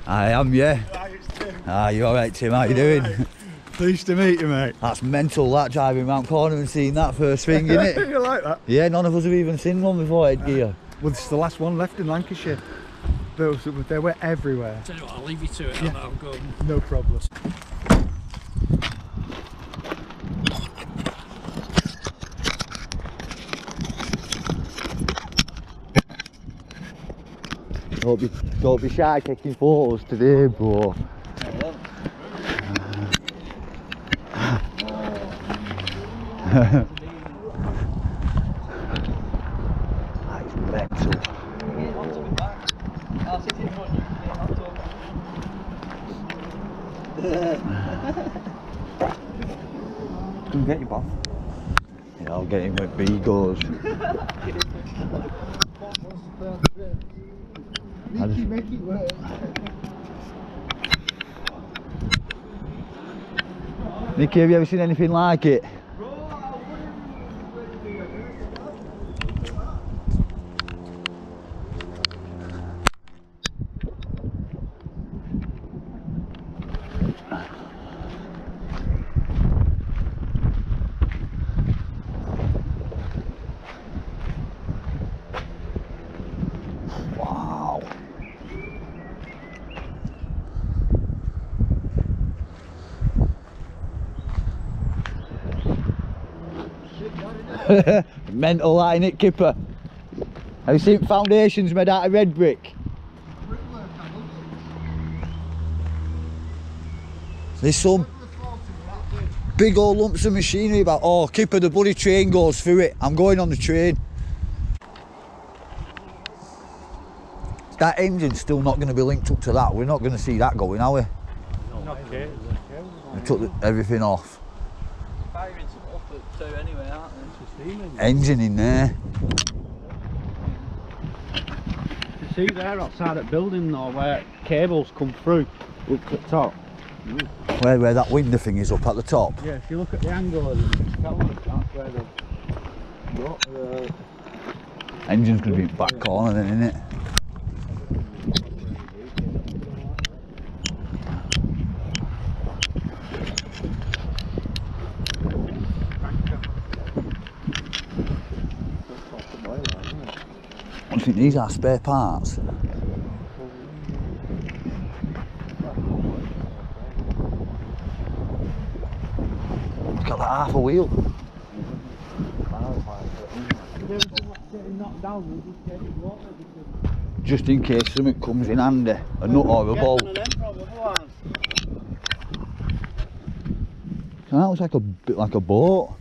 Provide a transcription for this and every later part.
I am, yeah. Ah, you alright, Tim? How you doing? Pleased to meet you, mate. That's mental, that, driving round corner and seeing that first thing, isn't it? You like that? Yeah, none of us have even seen one before, headgear. Well, it's the last one left in Lancashire. They were everywhere. Tell you what, I'll leave you to it, Yeah. I'll go. No problem. Don't be shy taking photos today, bro. That's mental. I'll sit in front, you can get on top. Come get you, Bob. Yeah, I'll get him when B goes. Make it work. Nicky, have you ever seen anything like it? Wow. Mental that, innit, Kipper? Have you seen foundations made out of red brick? There's some big old lumps of machinery about, oh, Kipper, the bloody train goes through it. I'm going on the train. That engine's still not going to be linked up to that. We're not going to see that going, are we? Not yet. We took everything off. Firing up at 2 anyway, aren't they? Engine in there. You see there outside that building though, where cables come through up at the top. Where that window thing is up at the top. Yeah, if you look at the angle of the tower, that's where the Engine's going to be in the back corner then, isn't it? I think these are spare parts. Look at that half a wheel. Just in case something comes in handy, a nut or a bolt. That looks like a bit like a boat.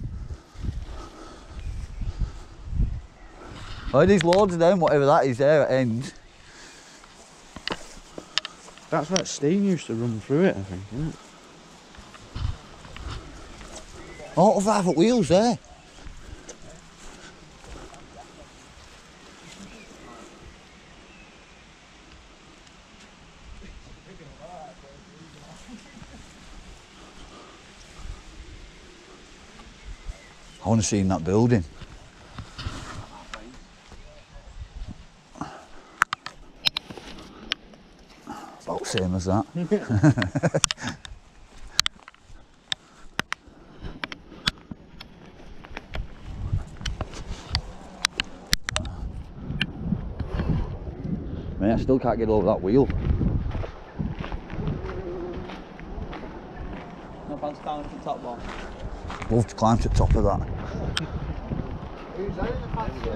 Oh, there's loads of them, whatever that is there at ends. That's where steam used to run through it, I think, isn't it? Oh, 5-foot wheels there. I want to see in that building. About the same as that. Man, I still can't get over that wheel. No fans down to the top one. Love to climb to the top of that. Who's that in the fancy?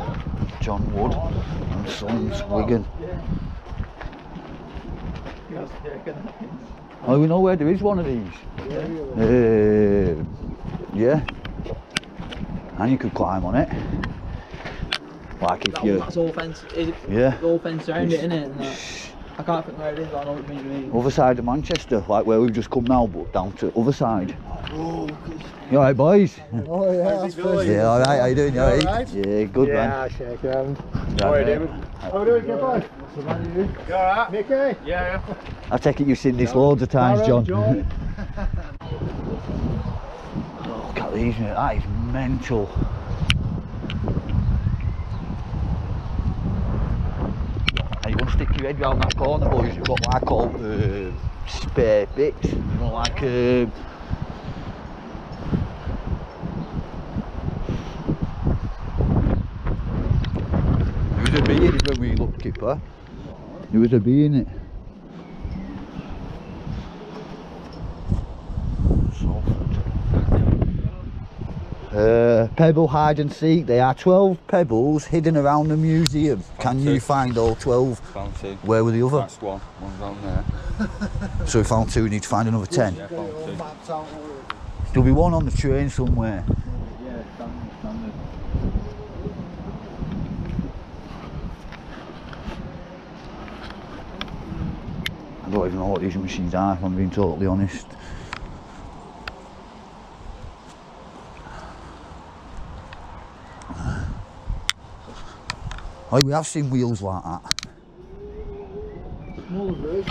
John Wood and Sons, Wigan. Oh, we know where there is one of these. Yeah. And you could climb on it. Like if you... That's all fence, yeah. all fence around it, isn't it? I can't think where it is, but I know what you mean. Other side of Manchester, like where we've just come now, but down to other side. Oh, You alright, boys? Oh yeah, that's good. Yeah, alright, how you doing? You alright? Alright? Yeah, good man. Yeah, shake your hand. How are you doing? How are we doing, good boy? You alright? Mickey? Yeah. I take it you've seen this loads of times, John. Look at these, mate, that is mental. And you want to stick your head round that corner, boys, you've got what I call spare bits, you know, like there was a bee in it when we looked, Kipper. There was a bee in it. Pebble hide and seek. There are 12 pebbles hidden around the museum. Can you find all 12? Found 2. Where were the other? That's one down there. So we found 2, we need to find another 10. Yeah, found 2. There'll be one on the train somewhere. Yeah, standard. I don't even know what these machines are, if I'm being totally honest. Oh, we have seen wheels like that.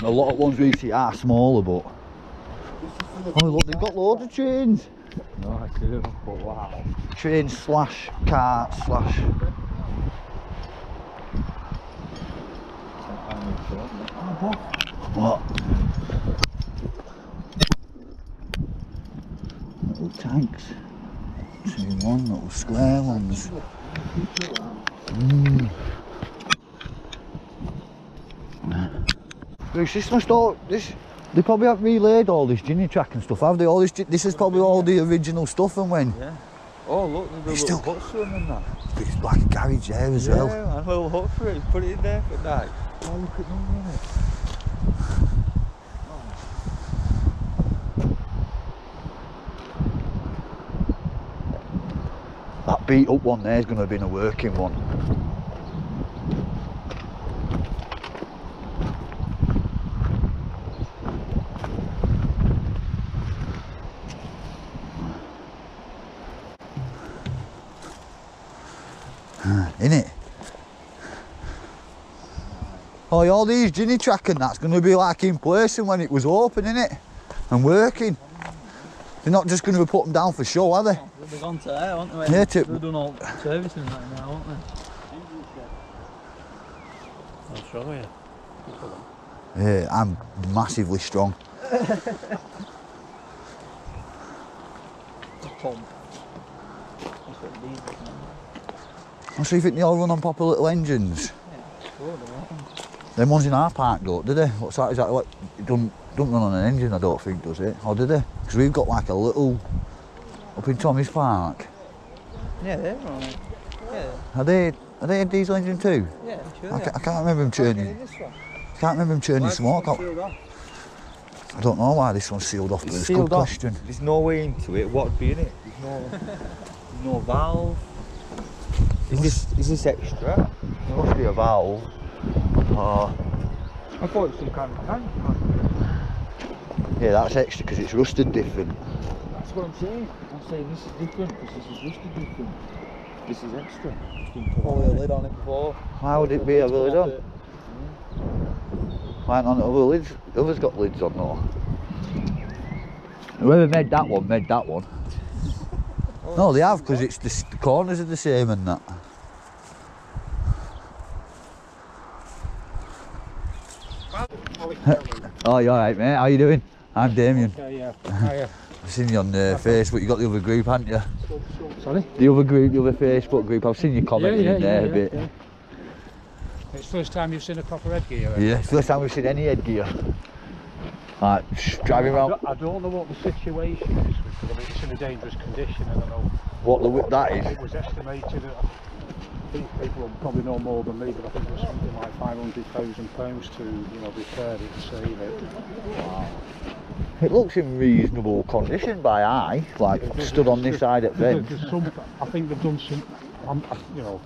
A lot of ones we see are smaller, but... Oh look, they've got loads of trains. No, I do, but wow. Trains slash cars slash... What? Little tanks. 2-1, little square ones. Bruce, this must all... They probably have relayed all this ginny track and stuff, have they? All this is probably all the original stuff, and when? Yeah. Oh look, there's a little hut for him and that. It's like a garage there as well. Yeah, a little hut for it. Put it in there for night. Oh look at them, innit? That beat up one there is going to have been a working one. Innit? Oh, all these ginny track and that's going to be like in place and when it was open, innit? And working. They're not just going to be putting down for show, are they? They'll be gone to there, won't they? Yeah, They've done all servicing and that now, won't they? I'll show you. Yeah, I'm massively strong. The pump. That's what these are now. So you think they all run on proper little engines? Yeah, sure, they won't. Them ones in our park don't, do they? What's that? Is that like, it don't run on an engine, I don't think, does it? Or do they? Because we've got like a little, up in Tommy's Park. Yeah, they're right. Yeah. Are they a diesel engine too? Yeah, sure. I can't remember them churning. I can't remember them churning smoke out. I don't know why this one's sealed off, but it's a good question. There's no way into it. What'd be in it? There's no valve. Is this extra? There must be a valve. Oh. I thought it was some kind of tank. Yeah, that's extra because it's rusted different. That's what I'm saying. I'm saying this is different because this is rusted different. This is extra. Probably a lid on it before. Why would it be a lid on? Why not on the other lids? The others got lids on though. Whoever made that one. No, they have because it's the corners are the same and that. Oh, you alright, mate? How you doing? I'm Damien. Yeah. Hiya. I've seen you on Facebook. You got the other group, haven't you? Sorry? The other group, the other Facebook group. I've seen you commenting in there a bit. Yeah. It's the first time you've seen a proper headgear. Yeah, first time we've seen any headgear. Like driving around. I don't know what the situation is because I mean it's in a dangerous condition. I don't know What that is. It was estimated at, I think people will probably know more than me, but I think it was something like £500,000 to repair it and save it. Wow. It looks in reasonable condition by eye, like stood on this side at fence. I think they've done some you know,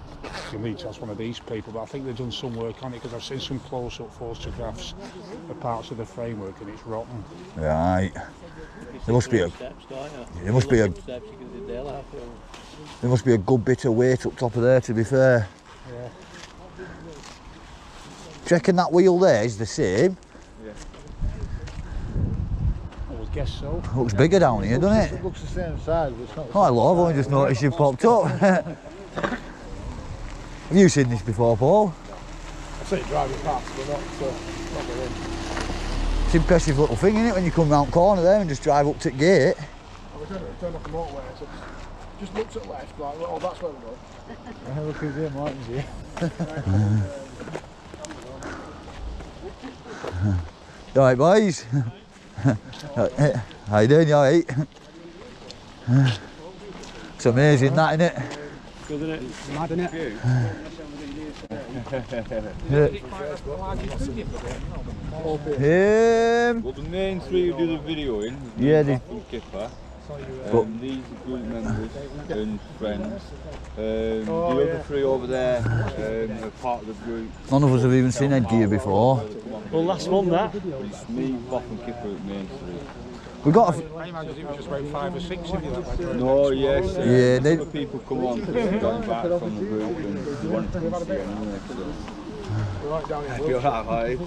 you'll need to ask one of these people, but I think they've done some work on it because I've seen some close-up photographs of parts of the framework and it's rotten. Right. There must be a. There must be a. There must be a good bit of weight up top of there, to be fair. Yeah. Do you reckon that wheel there is the same? Yeah. I would guess so. Looks bigger down here, doesn't it? It looks the same size, but it's not. Oh, hello, I've only just noticed you popped up. Have you seen this before, Paul? I've seen it driving past, but not in. It's an impressive little thing, isn't it, when you come round the corner there and just drive up to the gate? I was turned off the motorway, so just looked at left, like, oh, that's where we're going. Yeah, look who's here, Martin's here. You alright, boys? How you doing, you alright? It's amazing, that, isn't it? Good, isn't it? Mad, isn't it? Well, the main three who do the video in, yeah, they... Kipper, these are group members and friends. The other three over there are part of the group. None of us have even seen headgear before. Well, last one, that. It's me, Bob and Kipper at main three. We got a... I imagine it was just about 5 or 6 of you that went around. No, yes. Yeah, they... Other people come on going back from the group and they want to come see anyway, so. We're right down here. You're alright.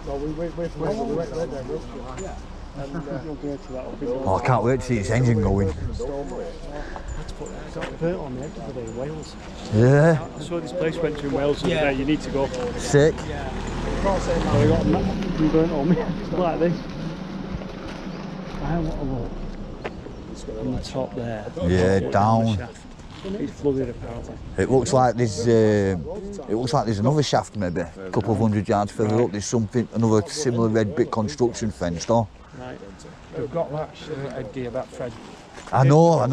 Well, we went right down Wiltshire. Oh, I can't wait to see this engine going. Got dirt on the edge of the day, Wales. Yeah. I saw this place went to in Wales the other day, you need to go. Sick. Oh, we got nothing burnt on me, like this. I want to look. On the top there. Yeah, down. It's flooded apparently. It looks like there's another shaft maybe, a couple of 100 yards further up. There's something, another similar red brick construction fence though. Right. We've got that headgear, that thread. I know.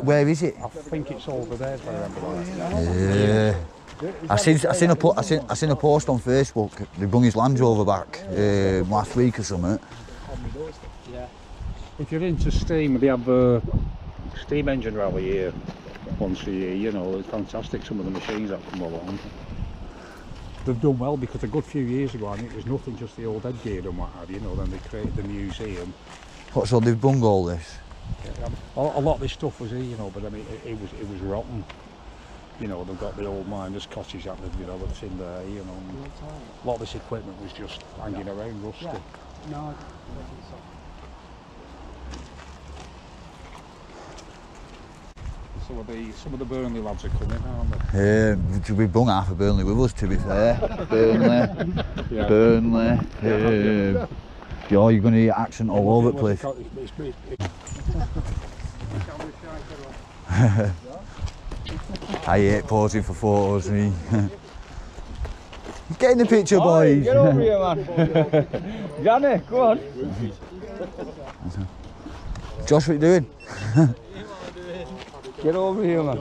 Where is it? I think it's over there, if I remember right. Yeah. I seen a post on Facebook. They bung his Land Rover back last week or something. If you're into steam, they have a steam engine rally here once a year, you know, it's fantastic, some of the machines that come along. They've done well because a good few years ago, I mean, it was nothing, just the old headgear and what have you, know, then they created the museum. What, so they've bung all this? Yeah, a lot of this stuff was here, you know, but I mean, it was rotten. You know, they've got the old miners' cottage that they've developed in there, you know, and a lot of this equipment was just hanging around rusty. No. Some of the Burnley lads are coming, aren't they? We bung half of Burnley with us, to be fair. Burnley, Yeah. Burnley. You're going to hear accent all over the place. I hate posing for photos, me. Get in the picture, boys. Get over here, man. Johnny, go on. Josh, what you doing? Get over here, man.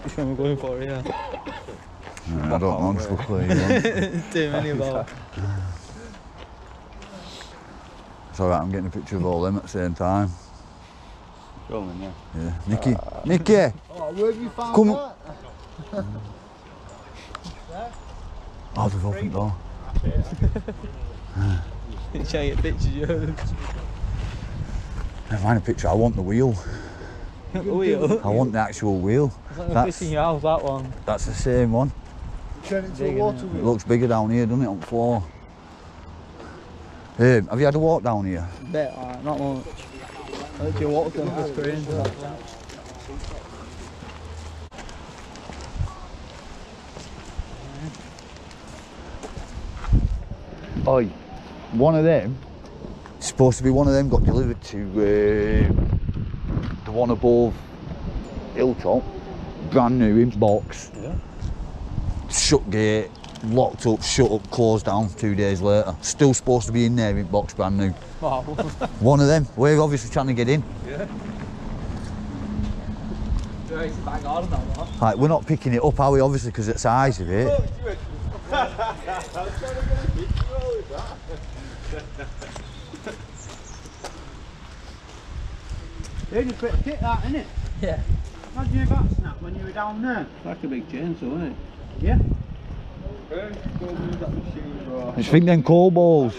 Which one we're going for, yeah? I don't know, I'm just looking. Too many about. It's alright, I'm getting a picture of all them at the same time. Coleman, yeah. Yeah. Nicky! Nicky! Oh, where have you found Come. that? Oh, they've opened the door. Trying to get pictures, yo. Never mind a picture, I want the wheel. The wheel? I want the actual wheel. That's in your house, that one. That's the same one. Turn it into a water It wheel. looks bigger down here, doesn't it, on the floor? Have you had a walk down here? Bet, not much. I think you walked on the screen. Oi, one of them, it's supposed to be one of them got delivered to the one above Hilltop, brand new in box, shut gate, locked up, shut up, closed down 2 days later. Still supposed to be in there in box, brand new. Wow. One of them, we're obviously trying to get in. Yeah. It's bang hard on that one. Like, we're not picking it up, are we, obviously, because of the size of it. It's a bit of kit that, isn't it? Yeah. Imagine your back snap when you were down there. Like a big chainsaw, isn't it? Yeah. I just think them coal balls,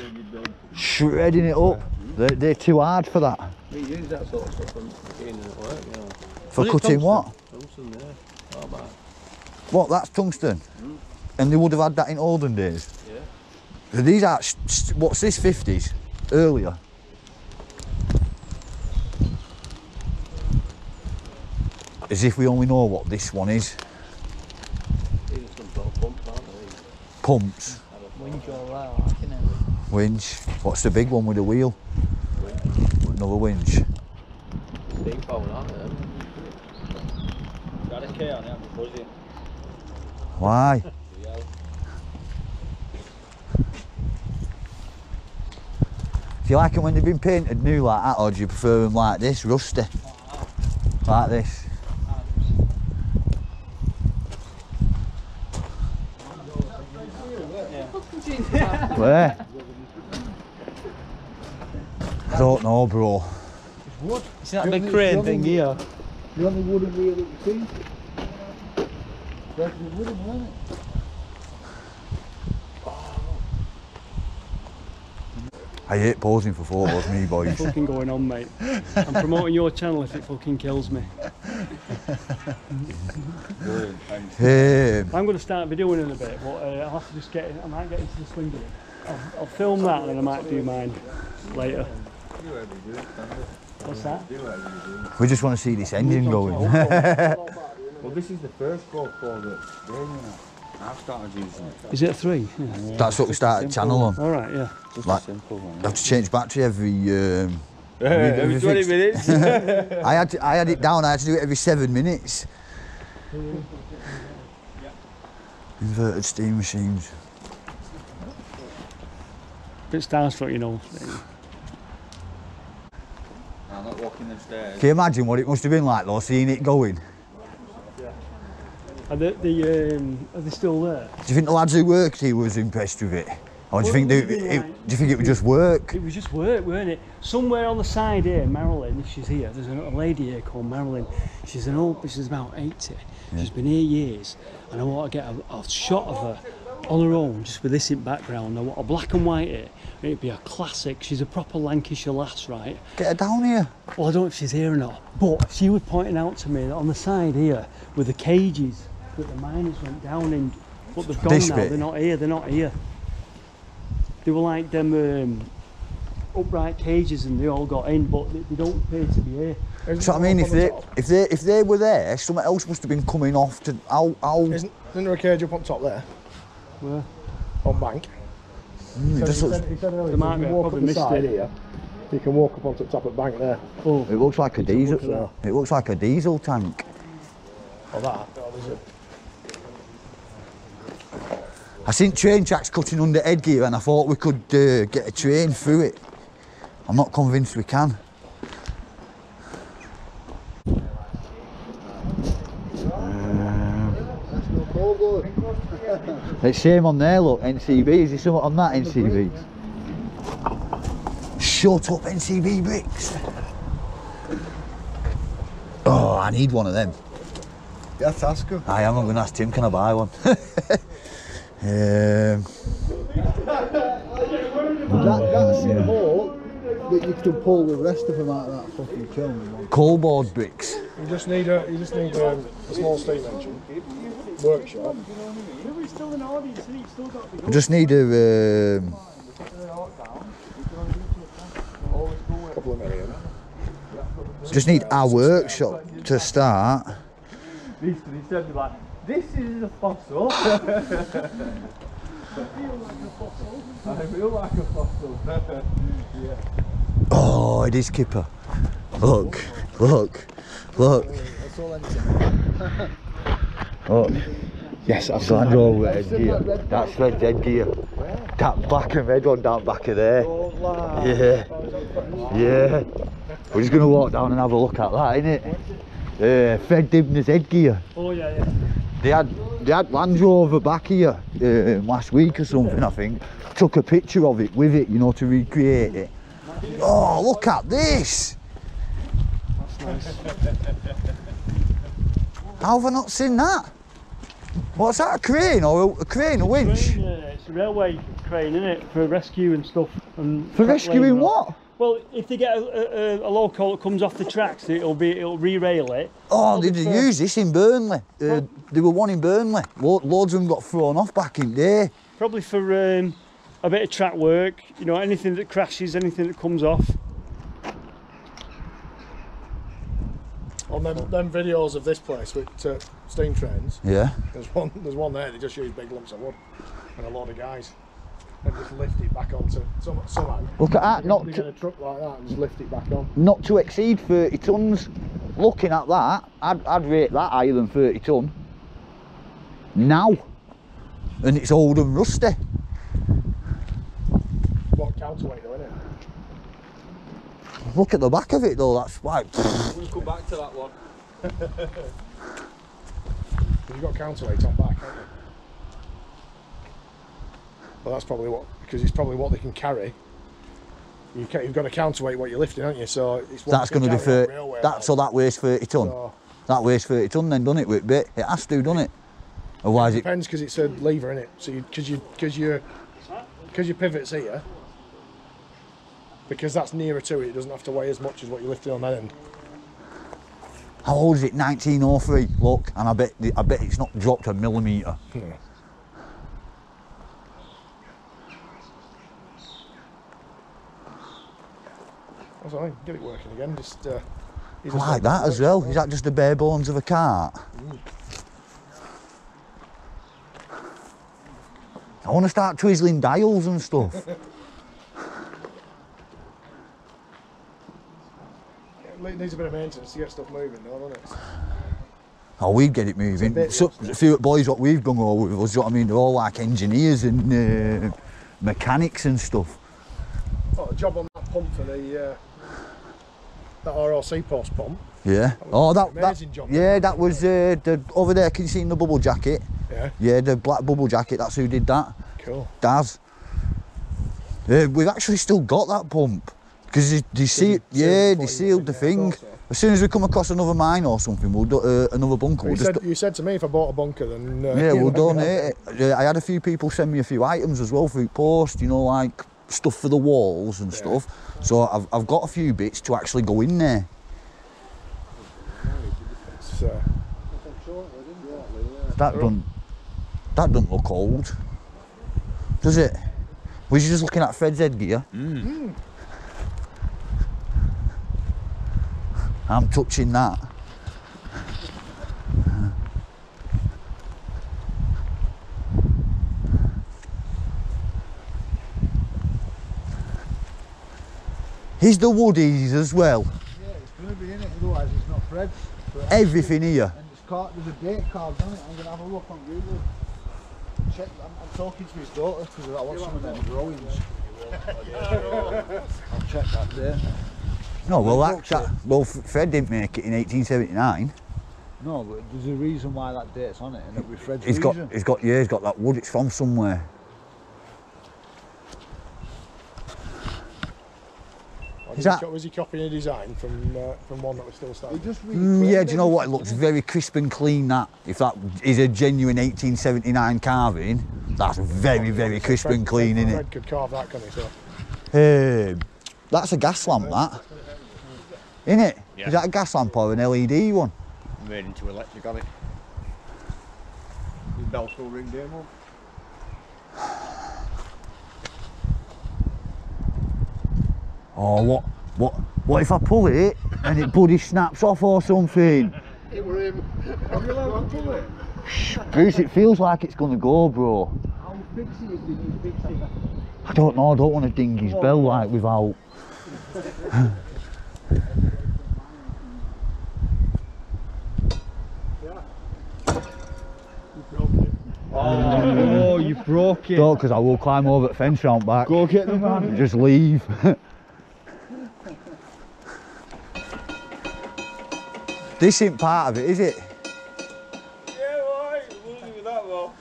shredding it up, they're too hard for that. We use that sort of stuff on machining at work, you know. For cutting what? Tungsten there. How about? What, that's tungsten? And they would have had that in olden days? Yeah. These are, what's this, 50s? Earlier? As if we only know what this one is. These are some sort of pumps, aren't they? Pumps. Winch all that, like, you know. Winch. What's the big one with a wheel? Another winch. Steam powered, aren't they? Got a K on it, I'm buzzing. Why? Do you like them when they've been painted new like that, or do you prefer them like this, rusty? Like this? Where? I don't know, bro. It's that big crane thing here. The only wooden wheel that you've seen. That's the wooden one, isn't it? I hate posing for photos, me boys. What's fucking going on, mate? I'm promoting your channel if it fucking kills me. I'm going to start videoing in a bit, but I'll have to just get in, I might get into the swing of it. I'll film that and then I might do mine later. What's that? We just want to see this engine going. Well, this is the first GoPro that I've started using it. Is it a 3? Yeah. That's what we started the channel on. Alright, yeah. Just Like, a simple one. I have to change battery every Every 20 minutes. I had it down, I had to do it every 7 minutes. Inverted steam machines. Bit starstruck, you know. I'm not walking the stairs. Can you imagine what it must have been like though, seeing it going? Are they still there? Do you think the lads who worked here was impressed with it? Or do you think it would just work? It was just work, weren't it? Somewhere on the side here, Marilyn, if she's here, there's a lady here called Marilyn. She's she's about 80. Yeah. She's been here years, and I want to get a shot of her on her own, just with this in background. I want a black and white it. It'd be a classic. She's a proper Lancashire lass, right? Get her down here. Well, I don't know if she's here or not, but she was pointing out to me that on the side here, with the cages that the miners went down in, but they've gone This now. bit? They're not here. They're not here. They were like them upright cages, and they all got in, but they don't appear to be here. So I mean, if they were there, something else must have been coming off to. Isn't there a cage up on top there? Where? On bank. It just looks, He said earlier, There might be, I walk probably up the missed side it. here. You can walk up onto the top of the bank there. Oh, it looks like a diesel. look at It looks like a diesel tank. Or that. Oh, there's a, I seen train tracks cutting under headgear, and I thought we could get a train through it. I'm not convinced we can. It's same on there, look, NCB. Is there something on that NCB? Shut up, NCB bricks. Oh, I need one of them. you have to ask him. I am, I'm going to ask Tim, can I buy one? That's the hole that you can pull the rest of them out of that fucking kiln. Coal board bricks. You just need a small steam engine workshop. I just need a... Couple of million. just need a workshop to start. He said like, this is a fossil. I feel like a fossil. Yeah. Oh, it is Kipper. Look, look, look. That's all anything. Look. Yes, I've Land Rover headgear. That's Fred's headgear. That black and red one down back of there. Yeah. Yeah. We're just going to walk down and have a look at that, innit? Fred Dibner's headgear. oh yeah, yeah. They had Land Rover back here last week or something, I think. Took a picture of it with it, you know, to recreate it. Oh, look at this! That's How have I not seen that? What's that, a crane or a crane, a winch? Crane, it's a railway crane, isn't it? For rescue and stuff. And For rescuing what? Well, if they get a loco that comes off the tracks, it'll re-rail it. Oh, they use this in Burnley. There were one in Burnley. Loads of them got thrown off back in the day. Probably for a bit of track work, you know, anything that crashes, anything that comes off. On them videos of this place with steam trains, Yeah. there's one there. They just use big lumps of wood and a load of guys and just lift it back onto somehow. Look at that, They get a truck like that and just lift it back on. not to exceed 30 tonnes. Looking at that, I'd rate that higher than 30 tonne. Now. And it's old and rusty. What counterweight though, innit? Look at the back of it though, that's like... We'll come back to that one. You've got counterweight on back, haven't you? Well, that's probably because it's probably what they can carry. You've got to counterweight what you're lifting, haven't you? So it's what That's going to be 30... So that weighs 30 tonne. So That weighs 30 tonne then, doesn't it, with bit? It has to, doesn't it? Otherwise it... depends because it's a lever, innit? So because your pivot's here, because that's nearer to it, it doesn't have to weigh as much as what you're lifting on that end. How old is it? 1903. Look, and I bet it's not dropped a millimetre. That's all right, get it working again. Just I like that as well. Is that just the bare bones of a cart? I want to start twizzling dials and stuff. It needs a bit of maintenance to get stuff moving, though, doesn't it? Oh, we'd get it moving. So, a few boys what we've done all with us, you know what I mean? They're all like engineers and mechanics and stuff. Oh, a job on that pump for the that RRC post pump. Yeah. Amazing job. Yeah, that was over there. Can you see in the bubble jacket? Yeah. Yeah, the black bubble jacket. That's who did that. Cool. Daz. We've actually still got that pump because they sealed the thing. As soon as we come across another mine or something, we'll do another bunker. You said to me if I bought a bunker, then yeah, we'll donate it. I had a few people send me a few items as well through post. You know, like stuff for the walls and stuff. So I've got a few bits to actually go in there. That doesn't look old, does it? Was you just looking at Fred's headgear? I'm touching that. Is the woodies as well? Yeah, it's going to be in it, otherwise it's not Fred's. Everything here. And there's a date card on it. I'm going to have a look on Google. Check. I'm talking to his daughter because I want some of them drawings. I'll check that there. No, well, Fred didn't make it in 1879. No, but there's a reason why that date's on it, and it'll be Fred's He's reason. got that wood. It's from somewhere. Was he copying a design from one that was still standing? Yeah, do you know what? It looks very crisp and clean. That if that is a genuine 1879 carving, that's very, very crisp and clean, isn't it? Fred could carve that, couldn't he? So. That's a gas lamp, that. Isn't it? Yeah. Is that a gas lamp or an LED one? Made into electric on it. His bell still ring day, Mum. Oh, what if I pull it and it bloody snaps off or something? It were him. Are you allowed to pull it? Bruce, it feels like it's gonna go, bro. How fixy is the fixing? I don't know, I don't want to ding his bell like without. Oh, you broke it. Don't, because I will climb over the fence round back. Go get the man. Just leave. This isn't part of it, is it? Yeah, right. We'll do that though.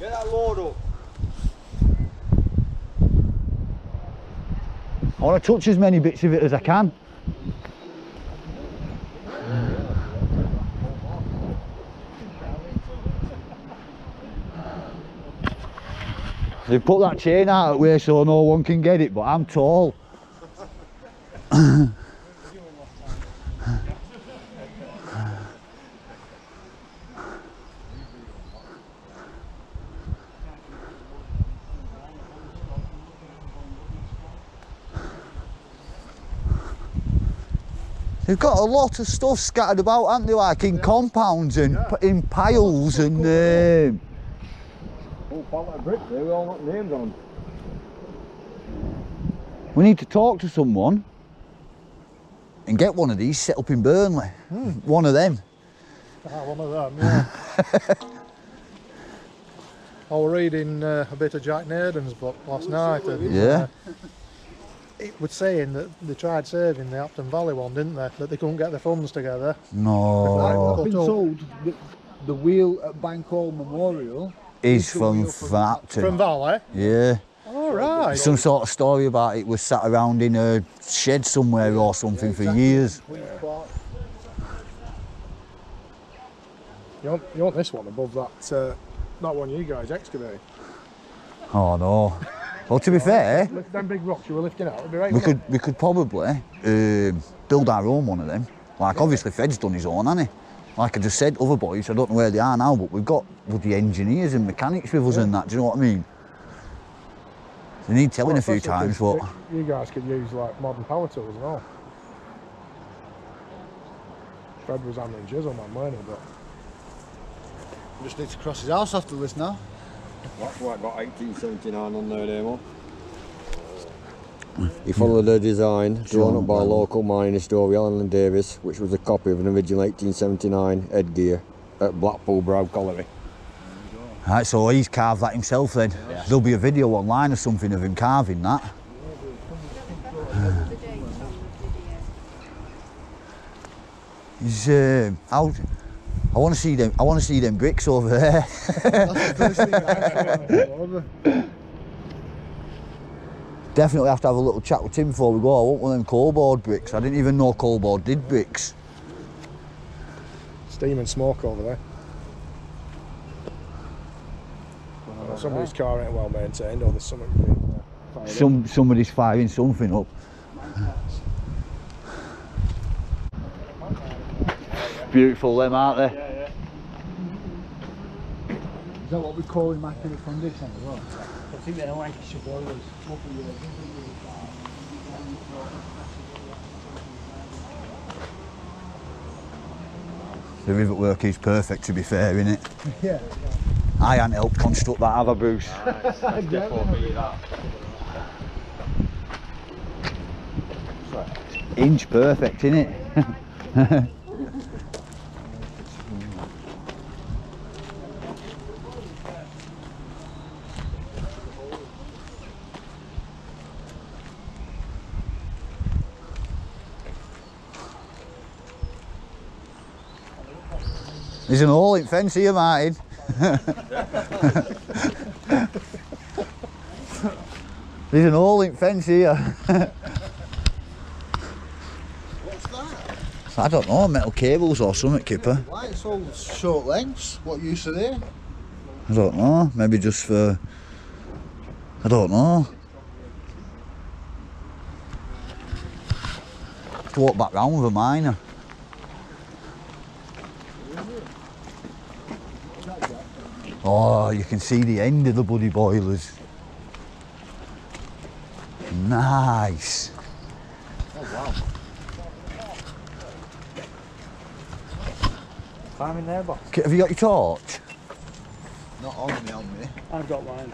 Get that load up. want to touch as many bits of it as I can. They've put that chain out of the way so no one can get it, but I'm tall. They've got a lot of stuff scattered about, haven't they, like in compounds and in piles and... Oh, pallet of bricks there with all that names on. We need to talk to someone and get one of these set up in Burnley. One of them. One of them, yeah. I was reading a bit of Jack Naden's book last night. And, Yeah. it was saying that they tried saving the Upton Valley one, didn't they? That they couldn't get the funds together. No. I've been told that the wheel at Bankhall Memorial Is the from wheel from Frampton. From Valley? Yeah. All right. Some sort of story about it was sat around in a shed somewhere or something for years. You want this one above that one you guys excavated? Oh no. Well, to be fair, Lift them big rocks you were lifting out, it'd be right. we could probably build our own one of them. Like obviously Fred's done his own, hasn't he? Like I just said, other boys, I don't know where they are now, but we've got the engineers and mechanics with us and that, do you know what I mean? They need telling a few times, but... You guys could use like modern power tools and all. Fred was hammering chisel man, weren't he? But Just need to cross his house after this now. That's why I got 1879 on there, Demo. He followed the design drawn up by local mining historian Alan Davis, which was a copy of an original 1879 headgear at Blackpool Brow Colliery. Right, so he's carved that himself then. Yeah. There'll be a video online or something of him carving that. He's out. I want to see them. I want to see them bricks over there. Definitely have to have a little chat with Tim before we go. I want one of them coalboard bricks. I didn't even know coalboard did bricks. steam and smoke over there. Somebody's car ain't well maintained, or there's something being fired up. Somebody's firing something up. Beautiful them, aren't they? Is that what we call immaculate condition as well? I think they're Lancashire boilers. The rivet work is perfect, to be fair, innit? Yeah. I hadn't helped construct that, have I, Bruce? Inch perfect, innit? There's an hole in fence here, Martin. There's an hole in fence here. What's that? I don't know, metal cables or something, Kipper. Why it's all short lengths? What use are they? I don't know, maybe just for... I don't know. Have to walk back round with a miner. Oh, you can see the end of the bloody boilers. Nice. Oh wow. Climb in there, boss. Have you got your torch? Not on me. I've got mine.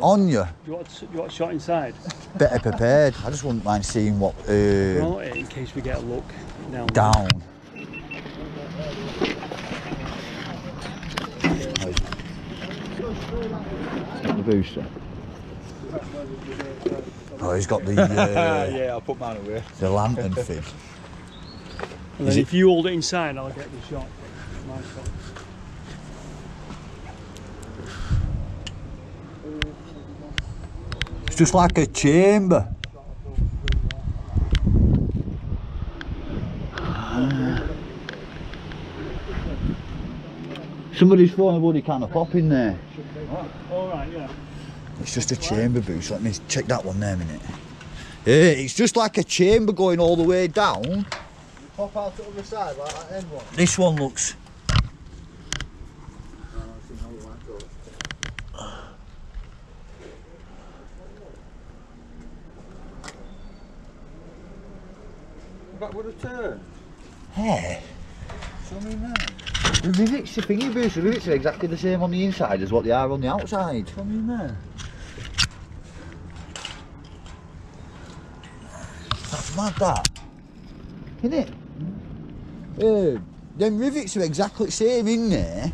On you? Do you want a shot inside? Better prepared. I just wouldn't mind seeing what... Promote it in case we get a look down. The booster. Oh, he's got the Yeah, I'll put mine away. the lantern thing. And then if you hold it inside, I'll get the shot. My shot. It's just like a chamber. Somebody's thrown a bloody can of pop in there. All right, yeah. It's just a chamber boost. Let me check that one there a minute. It's just like a chamber going all the way down. You pop out to the other side like that end one. This one looks. Back with a turn. Hey. Show me now. The rivets, the thingy boost, the rivets are exactly the same on the inside as what they are on the outside. Show me there. That's mad, that. Isn't it? Them rivets are exactly the same in there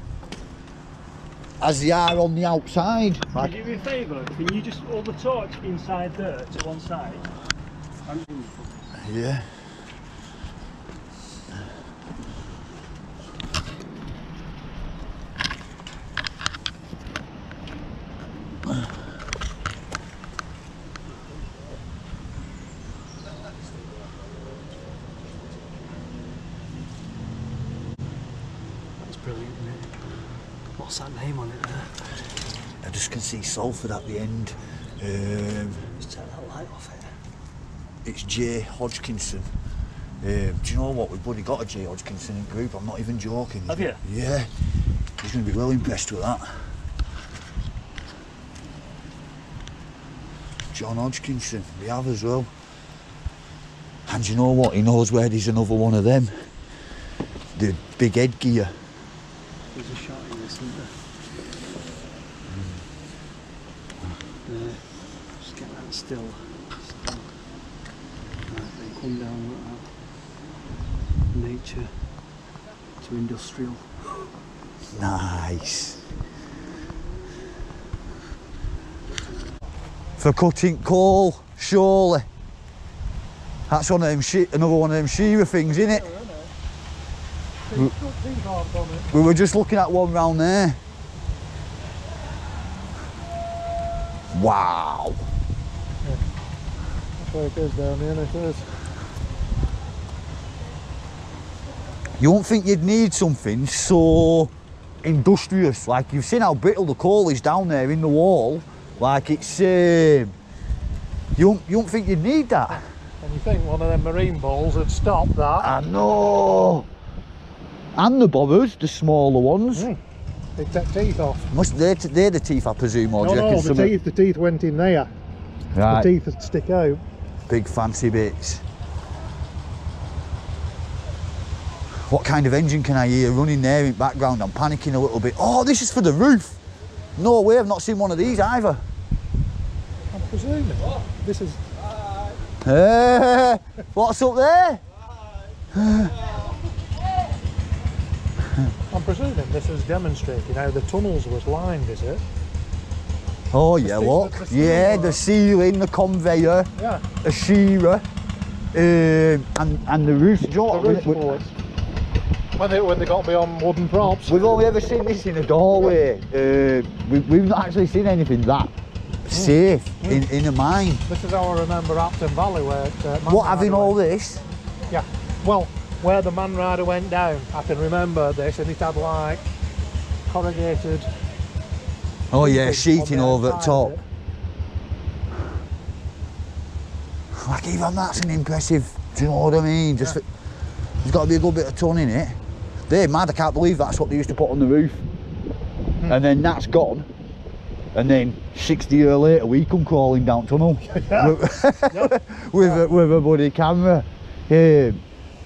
as they are on the outside. Can you do me a favour? Can you just hold the torch inside there to one side? Yeah. That's brilliant, isn't it? What's that name on it there? I just can see Salford at the end. Just take that light off it. It's J Hodgkinson. Do you know what? We've bloody got a J Hodgkinson in group. I'm not even joking. Have you? Yeah. He's going to be well impressed with that. John Hodgkinson, we have as well. And you know what? He knows where there's another one of them. The big headgear. There's a shot in this, isn't there? There. Just get that still. Right, then come down like that. Nature to industrial. Nice. For cutting coal, surely. That's one of them another one of them shearer things, isn't it? We were just looking at one round there. Wow. That's where it goes down there, it is. You won't think you'd need something so industrious. Like, you've seen how brittle the coal is down there in the wall. Like, it's you won't think you'd need that. And you think one of them marine balls would stop that? I know. And the bobbers, the smaller ones. They take teeth off. They're the teeth, I presume, or do you No, reckon the teeth went in there. Right. The teeth would stick out. Big fancy bits. What kind of engine can I hear running there in the background? I'm panicking a little bit. Oh, this is for the roof. No way, I've not seen one of these either. I'm presuming. This is... Hey, what's up there? I'm presuming this is demonstrating how the tunnels was lined, is it? Oh yeah, look. Yeah, the ceiling, the conveyor, Yeah. a shearer, and the roof. Do you know The what? roof boards. When they got to be on wooden props. We've only ever seen this in a doorway. We've not actually seen anything that safe in a mine. This is how I remember Upton Valley where... What, having all this? Yeah. Well, where the man rider went down, I can remember this, and it had like corrugated... Oh yeah, sheeting over at top. Like, even that's an impressive, do you know what I mean? Just there's got to be a good bit of ton in it. They're mad, I can't believe that's what they used to put on the roof. And then that's gone. And then 60 years later we come crawling down tunnel with a bloody camera.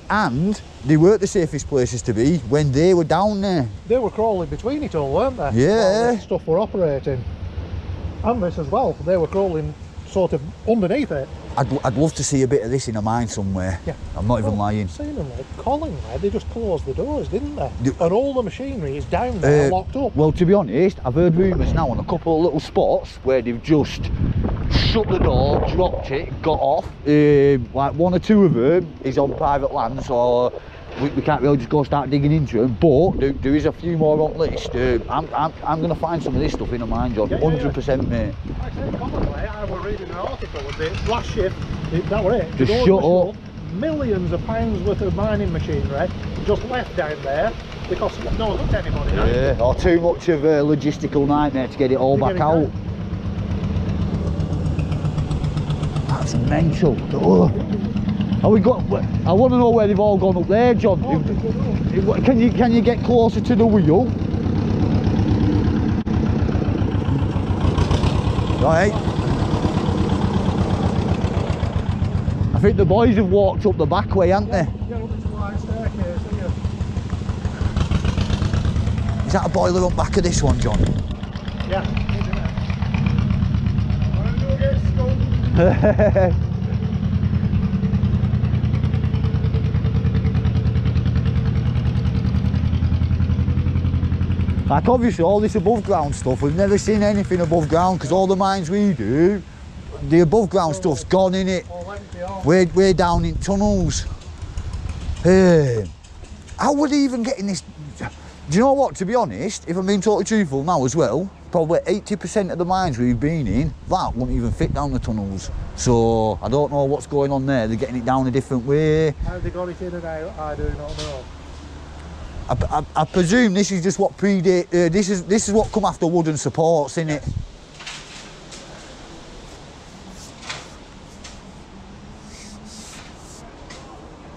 And they weren't the safest places to be when they were down there. They were crawling between it all, weren't they? Yeah. All this stuff were operating. And this as well, they were crawling sort of underneath it. I'd love to see a bit of this in a mine somewhere. Yeah. I'm not even lying. Seen them like Colliery, they just closed the doors, didn't they? And all the machinery is down there, locked up. Well, to be honest, I've heard rumours now on a couple of little spots where they've just shut the door, dropped it, got off. Like one or two of them is on private land, so we can't really just go start digging into them. But there is a few more on list. I'm going to find some of this stuff in a mine, John. 100%, mate. Actually, Colliery, I was reading an article with it last shift. That was it. Just The shut doors were up. millions of pounds worth of mining machinery just left down there because no one looked at anybody. Yeah, or too much of a logistical nightmare to get it all back out. That's mental. Oh. Have we got? I want to know where they've all gone up there, John. Can you get closer to the wheel? Right. I think the boys have walked up the back way, haven't they? Get up into the light staircase, don't you? Is that a boiler up back of this one, John? Yeah. I'm going to get scoped. Like obviously all this above ground stuff, we've never seen anything above ground because all the mines we do, the above ground stuff's gone in it. We're down in tunnels. How would he even get in this? Do you know what, to be honest, if I'm being totally truthful now as well, probably 80% of the mines we've been in, that wouldn't even fit down the tunnels. So I don't know what's going on there, they're getting it down a different way. How they got it in and out, I do not know. I presume this is just what predate. This is what come after wooden supports, innit?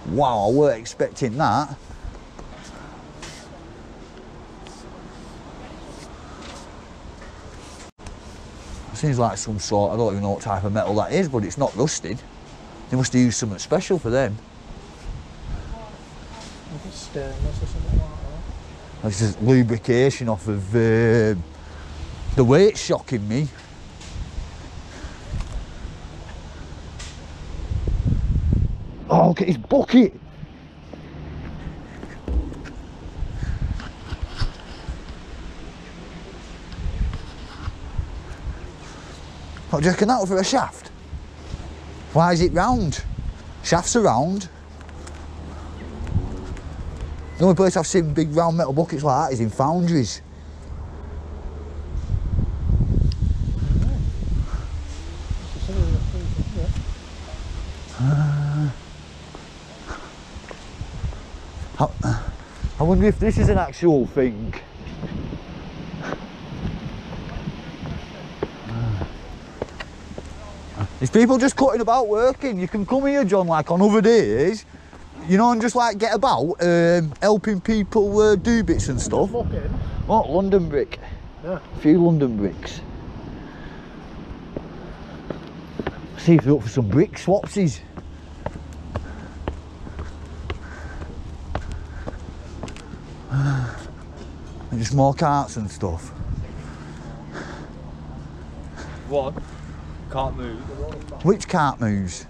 Wow, I weren't expecting that. Seems like some sort. I don't even know what type of metal that is, but it's not rusted. They must have used something special for them. Stainless or something like that. This is lubrication off of the weight's shocking me. Oh, look at his bucket. What do you reckon that was for a shaft? Why is it round? Shafts are round. The only place I've seen big round metal buckets like that is in foundries. I wonder if this is an actual thing. Is people just cutting about working? You can come here, John, like on other days, you know, and just like get about, helping people do bits and stuff. What, London brick? Yeah. A few London bricks. See if they're up for some brick swapsies. And just more carts and stuff. One can't move. Which cart moves?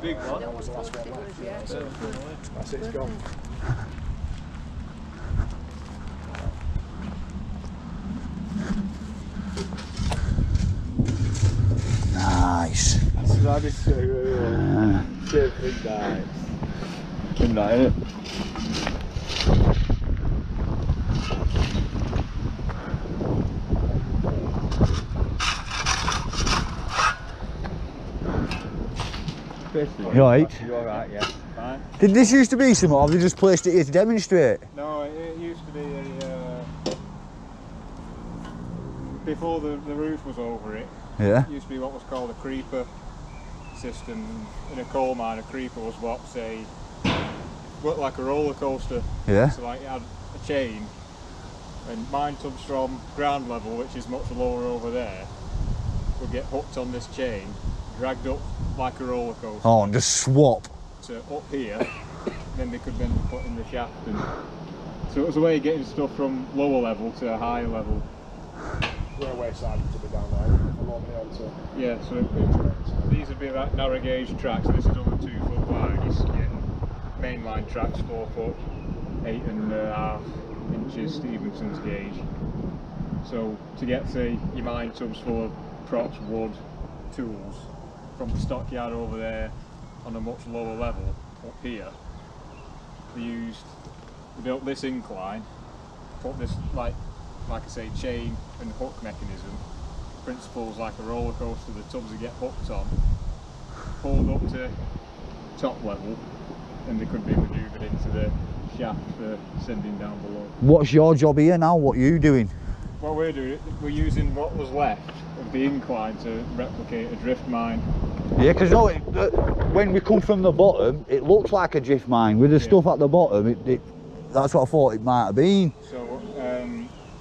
Big one. That was the last one left. That's it, it's gone. Nice. That is so different nice. Good night, innit? You alright? You alright, yeah. Fine. Did this used to be something, or have they just placed it here to demonstrate? No, it used to be a... before the roof was over it, Yeah. it used to be what was called a creeper system. In a coal mine, a creeper was what, say, worked like a roller coaster. Yeah. So like it had a chain, and mine tubs from ground level, which is much lower over there, would get hooked on this chain, dragged up like a roller coaster. Oh, and just swap. To up here, then they could then put in the shaft. And so it was a way of getting stuff from lower level to a higher level. We're wayside to be down there, along the onto. Yeah, so these would be like narrow gauge tracks. This is only 2 foot wide. You're getting mainline tracks 4 foot, 8.5 inches Stevenson's gauge. So to get, say, your mine tubs full of props, wood, tools from the stockyard over there on a much lower level up here, they built this incline, put this like I say, chain and hook mechanism, principles like a roller coaster, the tubs that get hooked on, pulled up to top level, and they could be manoeuvred into the shaft for sending down below. What's your job here now? What are you doing? What we're doing, we're using what was left of the incline to replicate a drift mine. Yeah, because no, when we come from the bottom, it looks like a drift mine. With the stuff at the bottom, that's what I thought it might have been. So,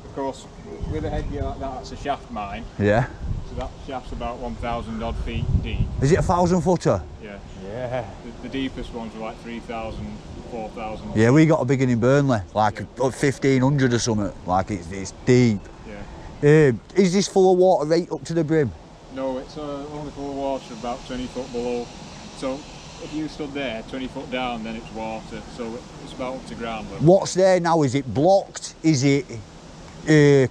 of course, with a headgear like that, that's a shaft mine. Yeah. So that shaft's about 1,000 odd feet deep. Is it a 1,000 footer? Yeah. Yeah. The deepest ones were like 3,000, 4,000. Yeah, we got a big one in Burnley, like 1,500 or something. Like it's deep. Yeah. Is this full of water right up to the brim? No, it's only full of water about 20 foot below. So if you stood there 20 foot down, then it's water. So it's about up to ground level. What's there now? Is it blocked? Is it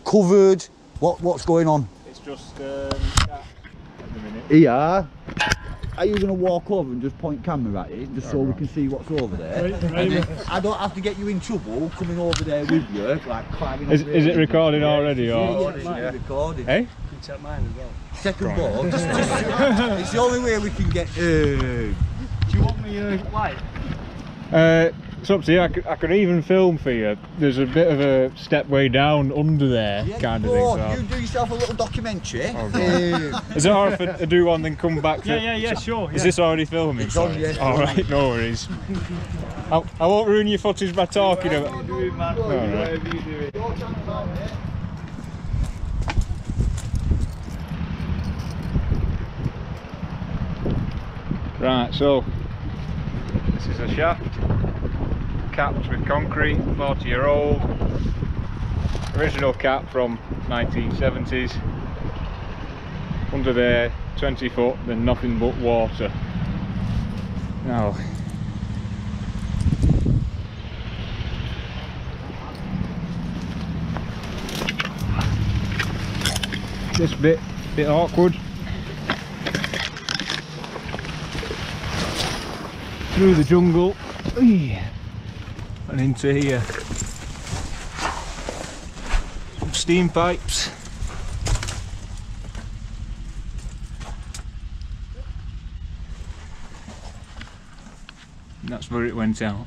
covered? What's going on? It's just capped at the minute. Yeah. Are you going to walk over and just point camera at it, just so we can see what's over there? And I don't have to get you in trouble coming over there with you, like climbing. Is it recording already? Or? Yeah, recording. Hey? You can take mine as well. Second ball. It's the only way we can get. Do you want me light? It's up to you. I can even film for you. There's a bit of a step way down under there, kind of thing. So. You do yourself a little documentary. Is it alright if I do one then come back? Yeah, sure. Is this already filming? It's on, yeah. Alright, no worries. I won't ruin your footage by talking about it. Right, so this is a shaft capped with concrete, 40-year-old, original cap from 1970s. Under there, 20 foot, then nothing but water. Now, this bit awkward. Through the jungle and into here. Some steam pipes. And that's where it went out.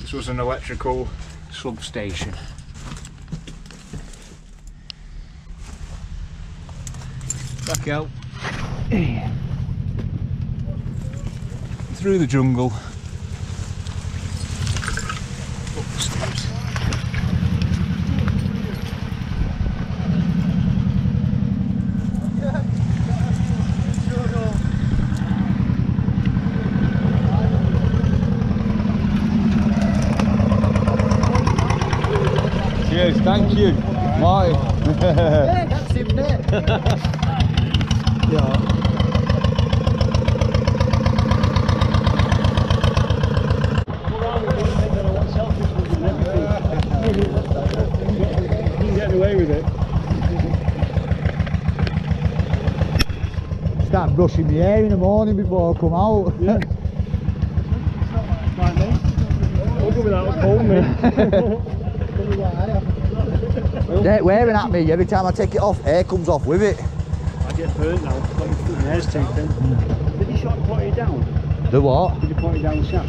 This was an electrical substation. Back out. Through the jungle. Up the steps. Cheers, thank you. Bye. Yeah, that's him there. Yeah. Away with it. Start brushing my hair in the morning before I come out. Yeah. Like me. I'll go without a comb, They're wearing at me every time I take it off, hair comes off with it. I get burnt now, my hair's too thin. Did you shot point it down? The what? Did you point it down the shaft?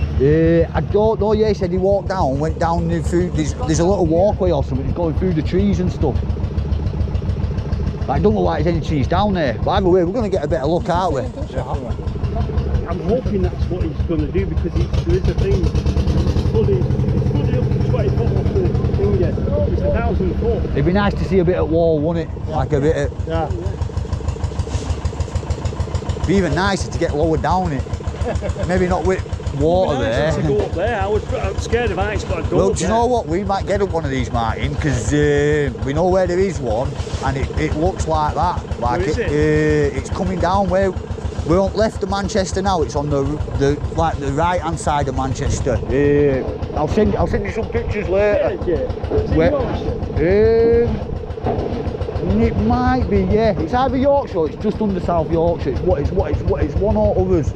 I don't know, yeah, he said he walked down, went down through, there's a little walkway or something, he's going through the trees and stuff. But I don't know why there's any trees down there. But either way, we're going to get a better look, aren't we? I'm hoping that's what he's going to do, because there is a thing, it's fully up to 20 foot off the thing yet. It's 1,000 foot. It'd be nice to see a bit of wall, wouldn't it? Yeah. Like a bit of... Yeah. It'd be even nicer to get lower down it. Maybe not with water there. To go up there. I was scared of heights, but I'd go well, up do you know what? We might get up one of these, Martin, because we know where there is one, and it looks like that. Like where is it? It's coming down where we're on left of Manchester now. It's on the right hand side of Manchester. I'll send you some pictures later. It might be, yeah. It's either Yorkshire or it's just under South Yorkshire. It's one or others.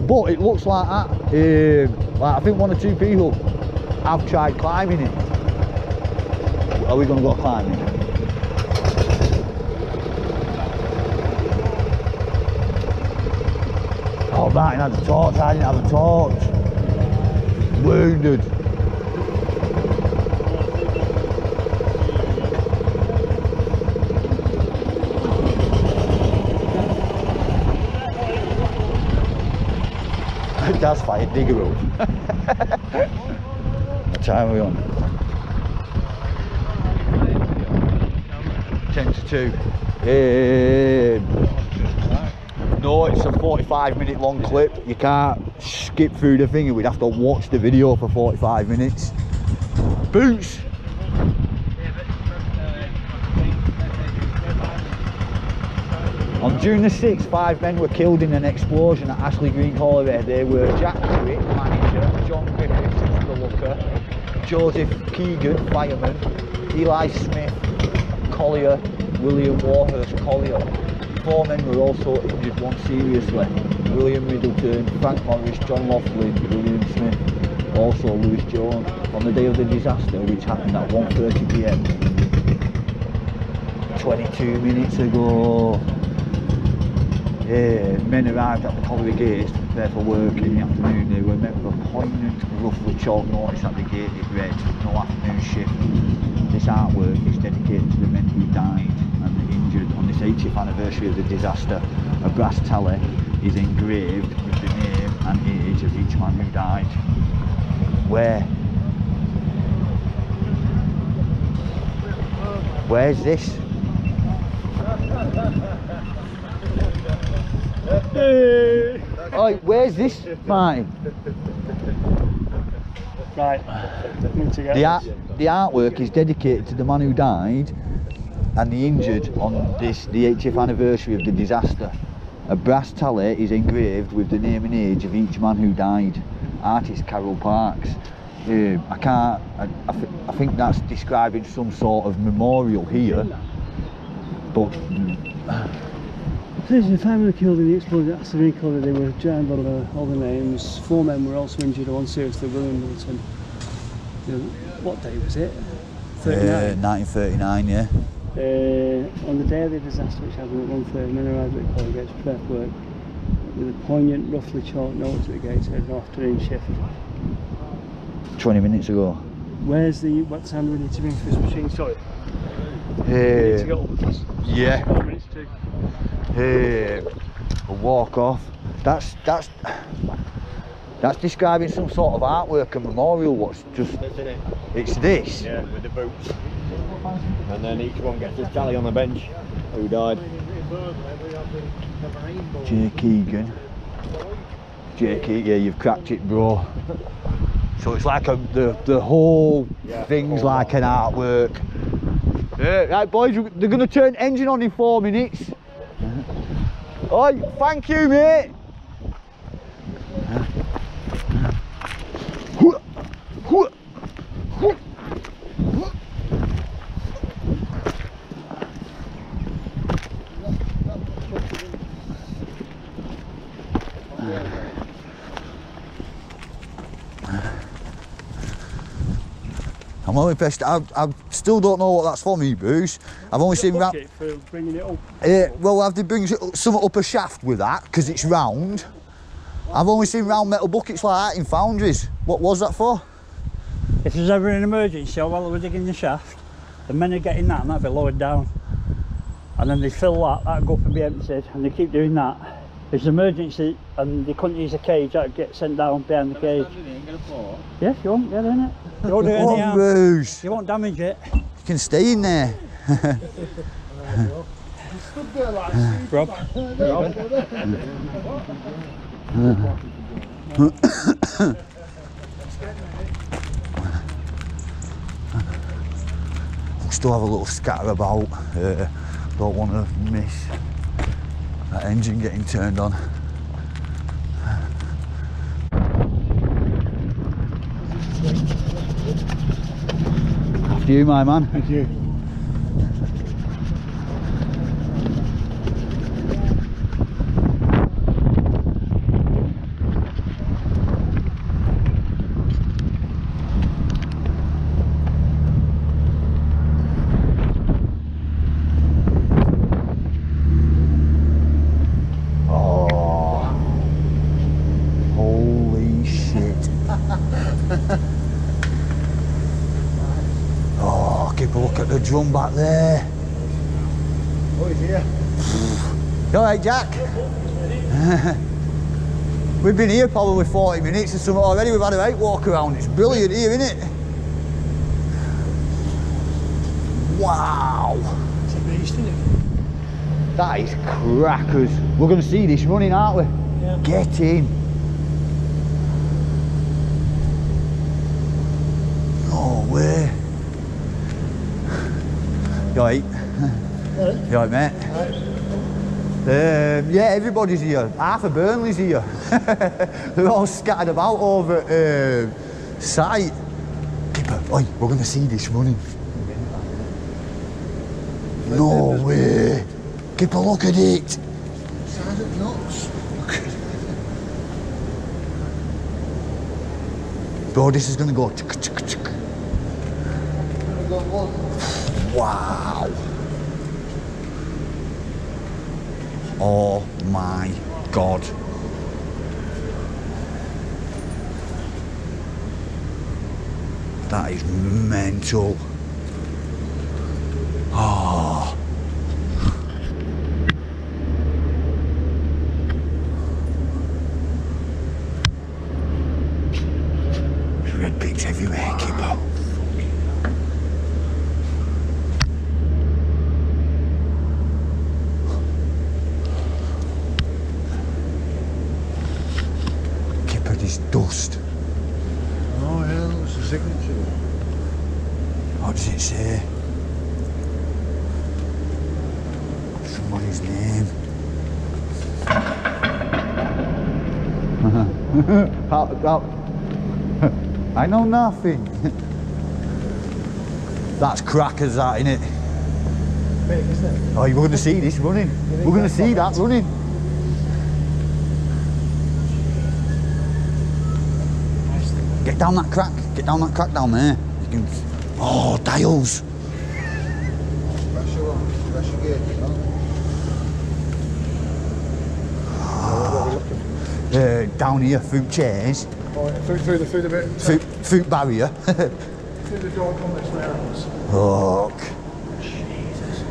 But it looks like that. Like I think one or two people have tried climbing it. Are we going to go climbing? Oh, Martin had a torch, I didn't have a torch. Wounded. That's fine, digger up. What time are we on? 10 to 2. No, it's a 45-minute long clip. You can't skip through the thing, we'd have to watch the video for 45 minutes. Boots! On June the 6th, 5 men were killed in an explosion at Astley Green Colliery. They were Jack Hewitt, manager, John Griffiths, the looker, Joseph Keegan, fireman, Eli Smith, collier, William Warhurst, collier. 4 men were also injured, one seriously. William Middleton, Frank Morris, John Laughlin, William Smith, also Lewis Jones. On the day of the disaster, which happened at 1:30 PM, 22 minutes ago, men arrived at the colliery gates to prepare for work in the afternoon. They were met with a poignant, roughly chalk notice at the gate. It read, "No afternoon shift." This artwork is dedicated to the men who died and the injured. On this 80th anniversary of the disaster, a brass tally is engraved with the name and age of each man who died. Where? Where's this? Oh, where's this, Martin? Right, need to get The artwork is dedicated to the man who died and the injured on this, the 80th anniversary of the disaster. A brass tally is engraved with the name and age of each man who died. Artist Carol Parks. I think that's describing some sort of memorial here, but This is the family killed in the explosion at Astley Green Colliery. They were joined by all the names. 4 men were also injured, one seriously, William Middleton. What day was it? 39? 1939, yeah. On the day of the disaster, which happened at 1:30, men arrived at the colliery gates to prepare for work with a poignant, roughly chalk note at the gates at an afternoon shift. 20 minutes ago. Where's the, what time do we need to bring for this machine? Sorry. We need to get up. Yeah. 4 minutes to. A walk off. That's describing some sort of artwork, a memorial. What's just? It's this. Yeah, with the boots. And then each one gets a tally on the bench. Who died? J. Keegan. Yeah, you've cracked it, bro. So it's like the whole thing's like an artwork. Right, boys, they're going to turn engine on in 4 minutes. Oh, thank you, mate. I'm only pissed. I still don't know what that's for, me, Bruce. I've only seen for bringing it up. well, have they bring something up a shaft with that because it's round? I've only seen round metal buckets like that in foundries. What was that for? If there's ever an emergency while they were digging the shaft, the men are getting that and that'll be lowered down. And then they fill that'll go up and be emptied, and they keep doing that. If there's an emergency and they couldn't use a cage, that'll get sent down behind the cage. Yes, you won't get in it. You won't do any harm. Bruce. You won't damage it. You can stay in there. Rob. Still have a little scatter about. Don't want to miss that engine getting turned on. After you, my man. Thank you. Holy shit. Oh, keep a look at the drum back there. Oh, he's here. You alright, Jack? We've been here probably 40 minutes or something already. We've had a right walk around. It's brilliant here, isn't it? Wow. It's a beast, isn't it? That is crackers. We're going to see this running, aren't we? Yeah. Get in. No way. You alright? You alright, mate? Yeah, everybody's here. Half of Burnley's here. They're all scattered about over at site. Keeper, oi, we're going to see this running. No way. Keeper, look at it. Sergeant nuts. Bro, this is going to go. Wow. Oh my God. That is mental. Oh. Red pigs everywhere, Kippo. Dust. Oh yeah, that's the signature. What does it say? Somebody's name. I know nothing. That's crackers, that, innit? Big, isn't it? Oh, you're going to see this running. We're going to see that running. Get down that crack. Get down that crack down there. You can... Oh, dials. Pressure gauge, Down here, food chairs. Oh, through the bit. Food barrier. Through the door on this warehouse. Look. Jesus.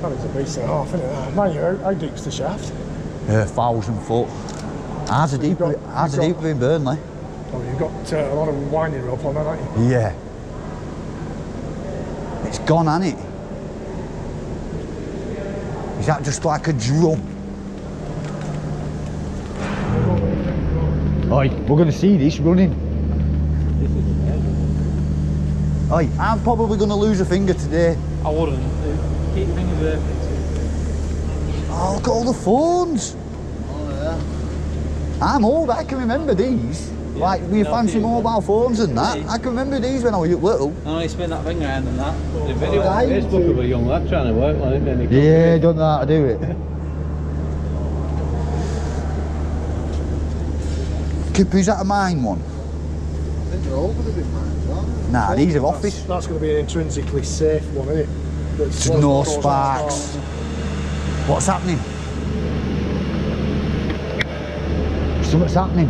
That is a beast and a half, isn't it? Man, how deep's the shaft? 1,000 foot. Ours are deeper in Burnley. Oh, you've got a lot of winding rope on that, haven't you? Yeah. It's gone, hasn't it? Is that just like a drum? Oi, we're going to see this running. This is amazing. Oi, I'm probably going to lose a finger today. I wouldn't. Keep your fingers there. Oh, look at all the phones. Oh yeah. I'm old, I can remember these. Yeah, like, with no, fancy yeah. mobile phones and that. Yeah. I can remember these when I was little. I only spin that finger around and that. The Oh, video on Facebook of a young lad trying to work on it, then he Yeah, don't know how to do it. Kip, is that a mine one? I think they're all going to be mines, aren't they? Nah, these are office. That's going to be an intrinsically safe one, isn't it? That's There's no sparks. What's happening? Something's happening.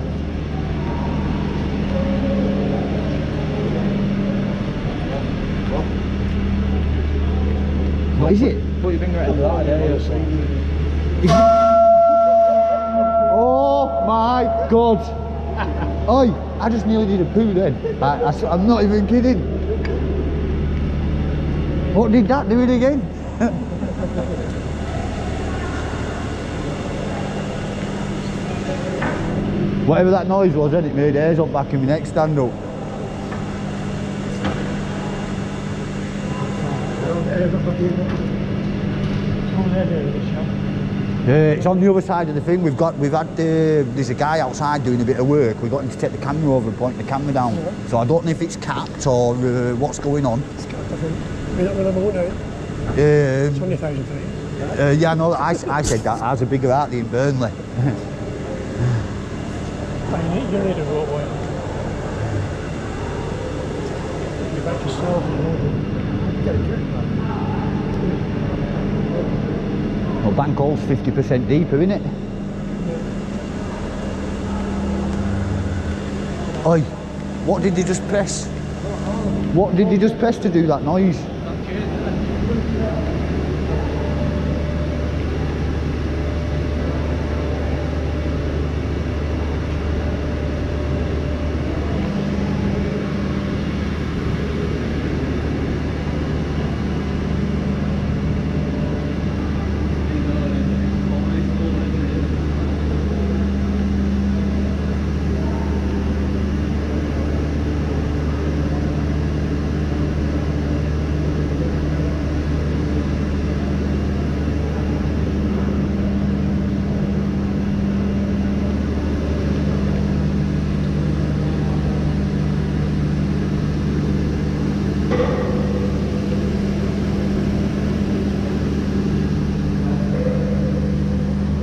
What is it? Put your finger around that area. Oh my God! Oi, I just nearly did a poo then. I'm not even kidding. What did that do it again? Whatever that noise was, then it made hairs up back in my neck stand up. It's on the other side of the thing. There's a guy outside doing a bit of work. We got him to take the camera over and point the camera down. So I don't know if it's capped or what's going on. You're not going to look at it? 20,000 feet. Yeah, no, I said that. Ours are bigger out there in Burnley. You need a roadway. You're back to slow. Get a grip, man. Well, Bank Hall's 50% deeper, isn't it? Oi, what did you just press? What did you just press to do that noise?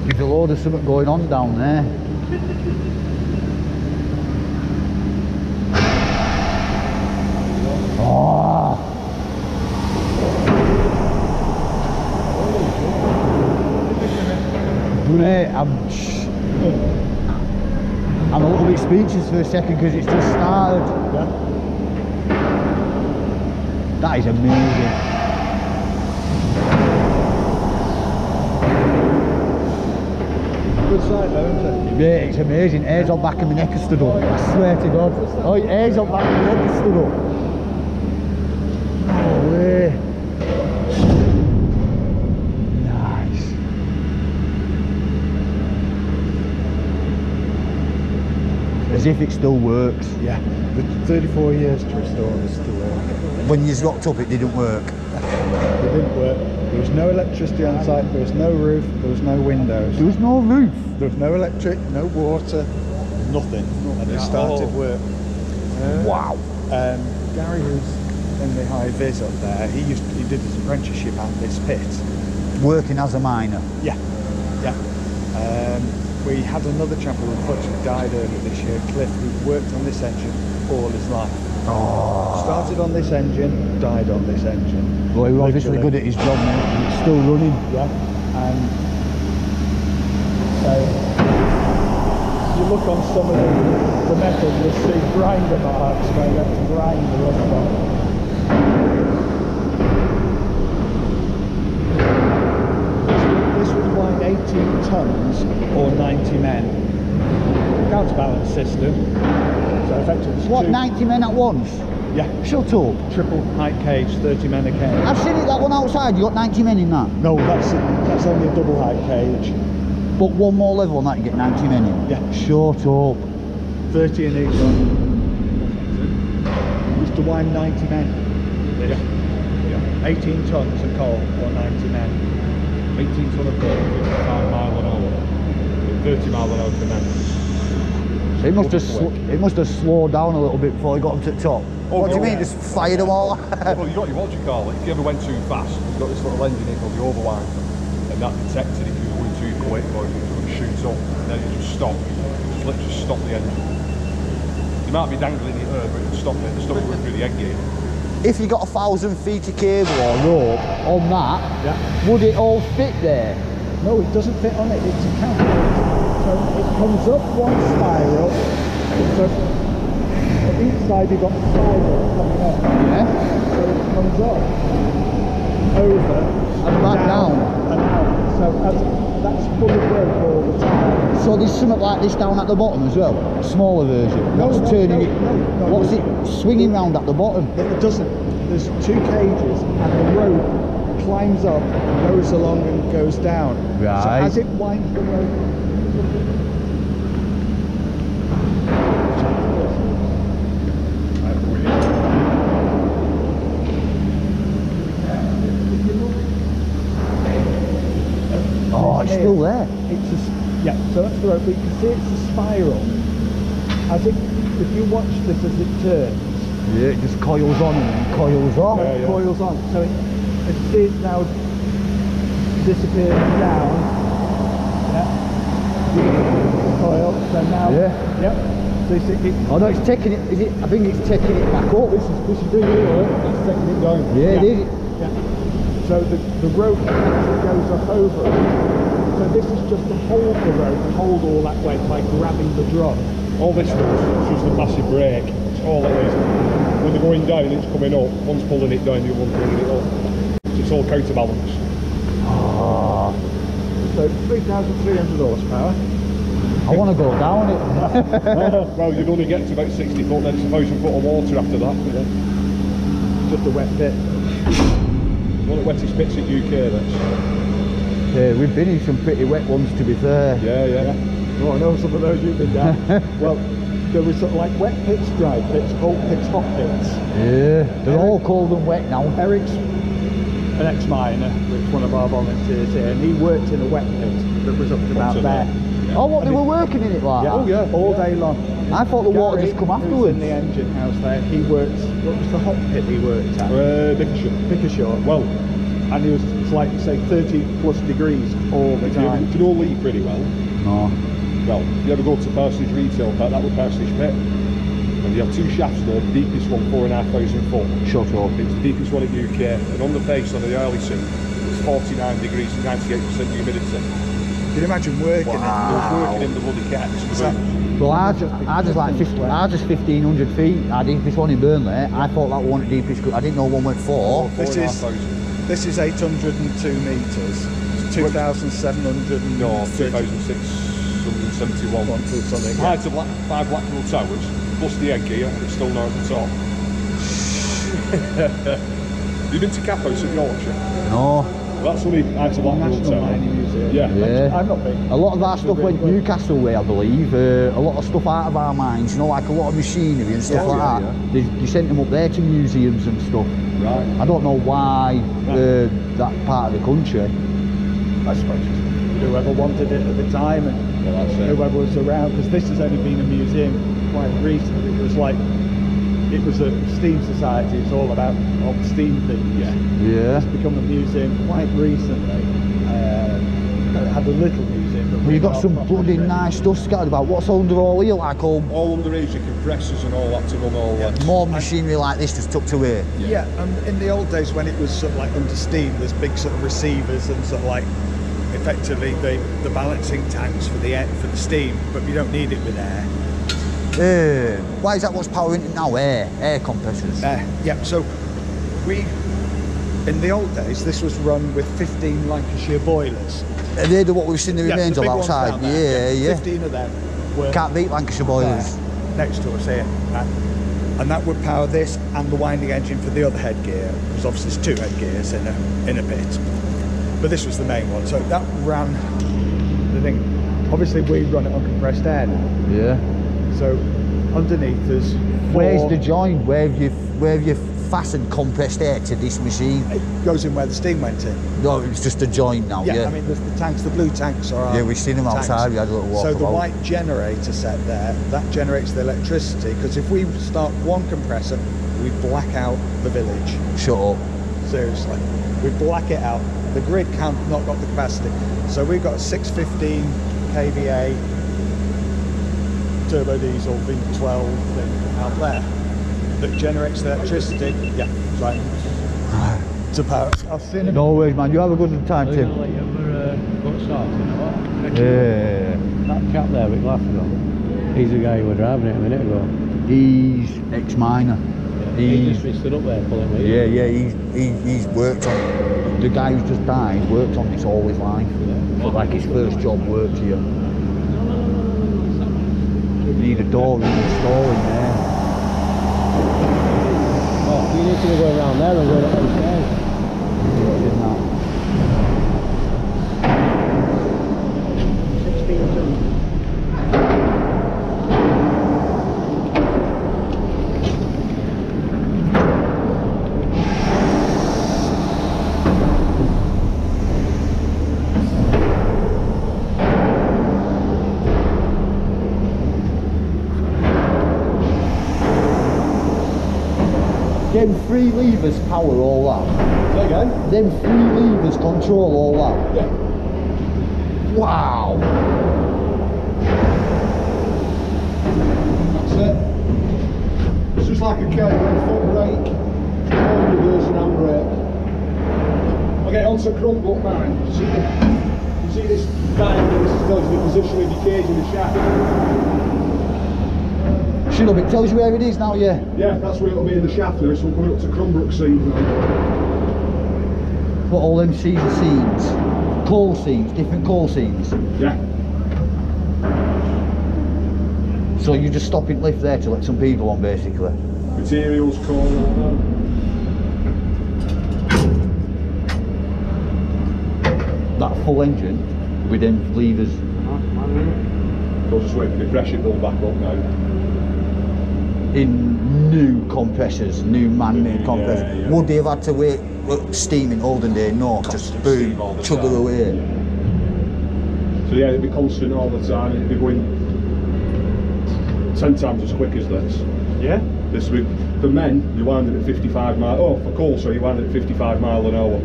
There's a load of something going on down there. Oh. Mate, I'm a little bit speechless for a second because it's just started. Yeah. That is amazing. Good sight though, isn't it? Yeah, it's amazing. Hairs on back of my neck has stood up. I swear to God. Oh, hairs on back of my neck has stood up. No way. Nice. As if it still works. Yeah. The 34 years to restore is still working. When you rocked up, it didn't work. It didn't work. There was no electricity on site, there was no roof, there was no windows. There was no roof. There was no electric, no water, nothing. And it started work. Wow. Gary, who's in the high vis up there, he did his apprenticeship at this pit. Working as a miner. Yeah, yeah. We had another chap who unfortunately died earlier this year, Cliff, who worked on this engine all his life. Oh. Started on this engine, died on this engine. Well, he was obviously good at his job now, and it's still running. Yeah. And so you look on some of the metal, you'll see grinder marks where you have to grind the rust off. This was like 18 tons or 90 men. Counterbalance system. So effectively, What, 90 men at once? yeah, Shut up. triple height cage, 30 men a cage. I've seen it, that one outside, you got 90 men in that. No, that's only a double height cage. But one more level on that, you get 90 men in. Yeah. Shut up. 30 in each one. Used to wind 90 men. Yeah. 18 tons of coal or 90 men. 18 ton of coal, 55 mile an hour. 30 mile an hour for men. It must have slowed down a little bit before he got up to the top. Oh, What do you yeah. mean, just fired them all? Well, you got your, what do you call it? If you ever went too fast, you've got this little engine here called the overwind, and that detected if you were going too quick or if it was going to shoot up, and then it just stopped. Just literally stop the engine. You might be dangling it there, but it would stop it. The stuff going through the egg gate. If you got 1,000 feet of cable or rope on that, Yeah. would it all fit there? No, it doesn't fit on it. It's a counter. So it comes up one spiral. So on each side you've got a spiral coming up. Yeah. So it comes up, over, And back down. and out. So that's full of rope all the time. So there's something like this down at the bottom as well? A smaller version? No, What's no, turning no, it? no, no, What's no. it swinging round at the bottom? No, it doesn't. There's two cages and the rope climbs up, goes along and goes down. So Right. as it winds the rope, Oh, it's still there. it's a, yeah, so that's the rope, but you can see it's a spiral. As it, if you watch this as it turns, Yeah, it just coils on and then coils off. it coils on. So it, you can see it's now disappearing down. Yeah. Coil. So now. Yeah. Yep. So you see it, Oh no, it's taking it, is it? I think it's taking it back up. this is really good. It's taking it going. Yeah, it is. Yeah. So the rope actually goes up over it. So this is just to hold the rope and hold all that weight by grabbing the drum. All this stuff is just a massive brake. That's all it is. When they're going down, it's coming up. One's pulling it down, the other one's bringing it up. So it's all counterbalanced. So 3,300 horsepower. I want to go down it. Well, you'd only get to about 60 foot, then it's 1,000 foot of water after that. Yeah. Just a wet bit. One of the wettest bits in UK, that's. Yeah, we've been in some pretty wet ones, to be fair. Yeah. Oh, I know some of those you've been down. Well, there was sort of like wet pits, dry pits, cold pits, hot pits. Yeah, they're all cold and wet now. Eric's an ex-miner, which is one of our volunteers here, and he worked in a wet pit that was up to about there. Oh, what, they were working in it like that? Oh yeah, all day long. I thought the water just come Who's afterwards. in the engine house there, he worked, what was the hot pit he worked at? Bickershaw. Well, and he was, it's like, say, 30 plus degrees all the time. You know Lee pretty well. No. Well, if you ever go to Parsonage Retail Pit, that was Parsonage Pit. And you have two shafts there, the deepest one 4,500 foot. Shut up. It's the deepest one in the UK. And on the face on the early sea, it's 49 degrees and 98% humidity. Can you imagine working Working in the bloody cats. Well, I just 1,500 feet. I did this one in Burnley. I thought that one the deepest. I didn't know one went 4. This is 802 metres. It's 2,700. No, 2,671. Something. Height of 5 Blackwell Towers, plus the egg gear, and it's still not at the top. You've been to Capos at Yorkshire? No. That's only Height of Blackwell Towers. Yeah. I've not been. A lot of that stuff went Newcastle way, I believe. A lot of stuff out of our mines, you know, like a lot of machinery and stuff like that. Yeah. They sent them up there to museums and stuff. Right. I don't know why that part of the country. I suppose whoever wanted it at the time and whoever was around, because this has only been a museum quite recently. It was a steam society. It's all about old steam things. Yeah. It's become a museum quite recently. It had a little museum. But You've got some bloody nice stuff scattered about. What's under all here, like all under here, your compressors and all that to run all that. more machinery like this just tucked away. Yeah, and in the old days when it was sort of like under steam, there's big sort of receivers and sort of like effectively the balancing tanks for the steam, but you don't need it with air. Why is that what's powering it now? Air compressors. Yeah, so in the old days, this was run with 15 Lancashire boilers. They're what we've seen the remains of outside. Yeah. 15 of them were Can't beat Lancashire boilers. next to us here. And that would power this and the winding engine for the other headgear, because obviously there's 2 headgears in a pit. But this was the main one, so that ran the thing. Obviously we run it on compressed air now. Yeah. So underneath us, Where's the joint? Where have you fastened compressed air to this machine? It goes in where the steam went in. No, it's just a joint now. Yeah. I mean there's the tanks, the blue tanks are. Yeah, we've seen them tanks. outside. We had a little walk So the about. white generator set there, that generates the electricity. Because if we start one compressor, we black out the village. Shut up. Seriously, we black it out. The grid can't not got the capacity. So we've got a 615 kVA turbo diesel V12 thing out there that generates the electricity. Yeah, right. To power. I've seen it. No worries, man. You have a good time, Tim. Yeah. That chap there with glasses on, he's the guy who was driving it a minute ago. He's ex-miner. He just stood up there pulling wheels. Yeah. He's worked on. The guy who's just died worked on this all his life. But like his first job worked here. You need a door installing there. Oh, you need to go around there and go upstairs. Isn't that? 16 tons. Them 3 levers power all that. Say again? Them 3 levers control all that. Yeah. Wow. That's it. It's just like a K-ring foot brake, all reverse and handbrake. I'll get onto a crumple up mine. You see this diamond, this tells you the position of your cage in the shaft. Should have, it tells you where it is now, yeah. Yeah, that's where it'll be in the shaft now, so we're coming up to Crumbrook seams now. Put all them seams are seams. Coal seams, different coal seams. Yeah. So you just stop in lift there to let some people on, basically. Materials, coal, That full engine with them levers. So just wait for the pressure build back up now. In new compressors, new man-made compressors. yeah. Would they have had to wait steam in olden day? No, just boom, chugger away. So yeah, it'd be constant all the time. It'd be going 10 times as quick as this. Yeah. This would, for men, you wind it at 55 mile. Oh, for coal, so you wind it at 55 mile an hour.